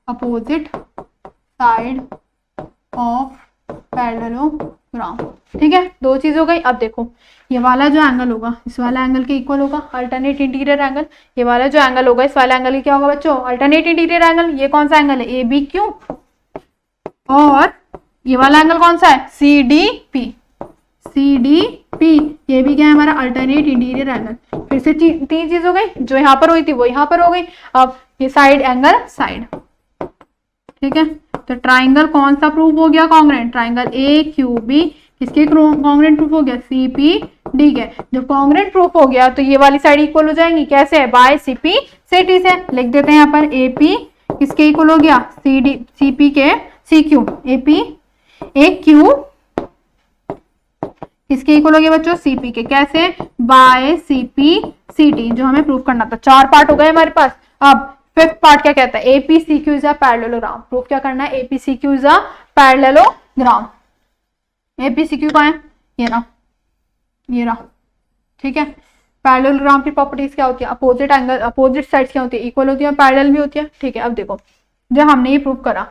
opposite side of parallelogram. Parallelogram. ठीक है, दो चीज हो गई। अब देखो ये वाला जो एंगल होगा इस वाला एंगल के इक्वल होगा, अल्टरनेट इंटीरियर एंगल। ये वाला जो एंगल होगा इस वाला एंगल की क्या होगा बच्चों, अल्टरनेट इंटीरियर एंगल। ये कौन सा एंगल है, ए बी क्यू। और ये वाला एंगल कौन सा है, C D P. C D P ये भी क्या है हमारा, अल्टरनेट इंटीरियर एंगल। फिर से तीन चीज हो गई, जो यहाँ पर हुई थी वो यहाँ पर हो गई। अब ये साइड एंगल साइड। ठीक है, तो ट्राइंगल कौन सा प्रूफ हो गया, congruent. Triangle A Q B किसके कॉन्ग्रुएंट प्रूफ हो गया, सी पी डी के। जब कॉन्ग्रुएंट प्रूफ हो गया तो ये वाली साइड इक्वल हो जाएंगी, कैसे, by C P C T से। लिख देते हैं यहाँ पर ए पी किसके इक्वल हो गया, सी डी सी पी के C Q. A P A Q किसके इक्वल हो गया बच्चों, सीपी के। कैसे, बाय सीपी सीटी, जो हमें प्रूफ करना था। चार पार्ट हो गए हमारे पास। अब फिफ्थ पार्ट क्या कहता है, एपीसीक्यू इज अ पैरेललोग्राम। प्रूफ क्या करना है, एपीसीक्यू इज अ पैरेललोग्राम। एपीसीक्यू कहाँ है, ये रहा, ये रहा। ठीक है, पैरेललोग्राम की प्रॉपर्टीज क्या होती है, अपोजिट एंगल, अपोजिट साइड्स क्या होती है, इक्वल होती है, पैरेलल भी होती है। ठीक है, अब देखो जो हमने ये प्रूफ करा,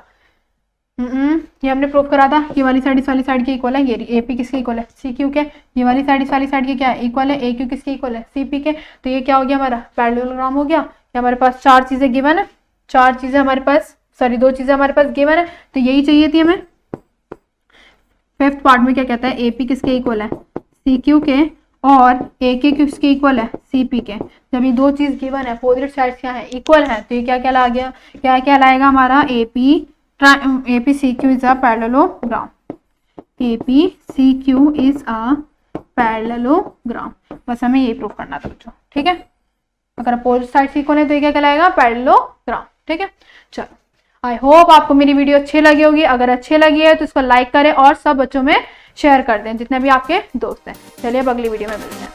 ये हमने प्रूफ करा था, ये वाली साइड इस वाली साइड के इक्वल है। ये एपी किसके इक्वल है, सी क्यू के। ये वाली साइड इस वाली साइड के क्या है, इक्वल है। ए क्यू किसके इक्वल है, सीपी के। तो ये क्या हो गया हमारा, पैरेललोग्राम हो गया। ये हमारे पास चार चीजें गिवन है, चार चीजें हमारे पास, सॉरी दो चीजें हमारे पास गिवन है, तो यही चाहिए थी हमें। फिफ्थ पार्ट में क्या कहता है, एपी किसके इक्वल है, सी क्यू के, और ए के किसके इक्वल है, सीपी के। जब ये दो चीज गिवन है, अपोजिट साइड्स क्या है, इक्वल है, तो ये क्या कहला गया, क्या कहलाएगा हमारा, APCQ is a parallelogram. APCQ is a parallelogram. बस हमें ये प्रूव करना था बच्चों। ठीक है, अगर अपोजिट साइड इक्वल है तो ये क्या कहलाएगा, पैरेललोग्राम। ठीक है, चलो आई होप आपको मेरी वीडियो अच्छी लगी होगी। अगर अच्छी लगी है तो इसको लाइक करें और सब बच्चों में शेयर कर दें, जितने भी आपके दोस्त हैं। चलिए अब अगली वीडियो में मिलते हैं।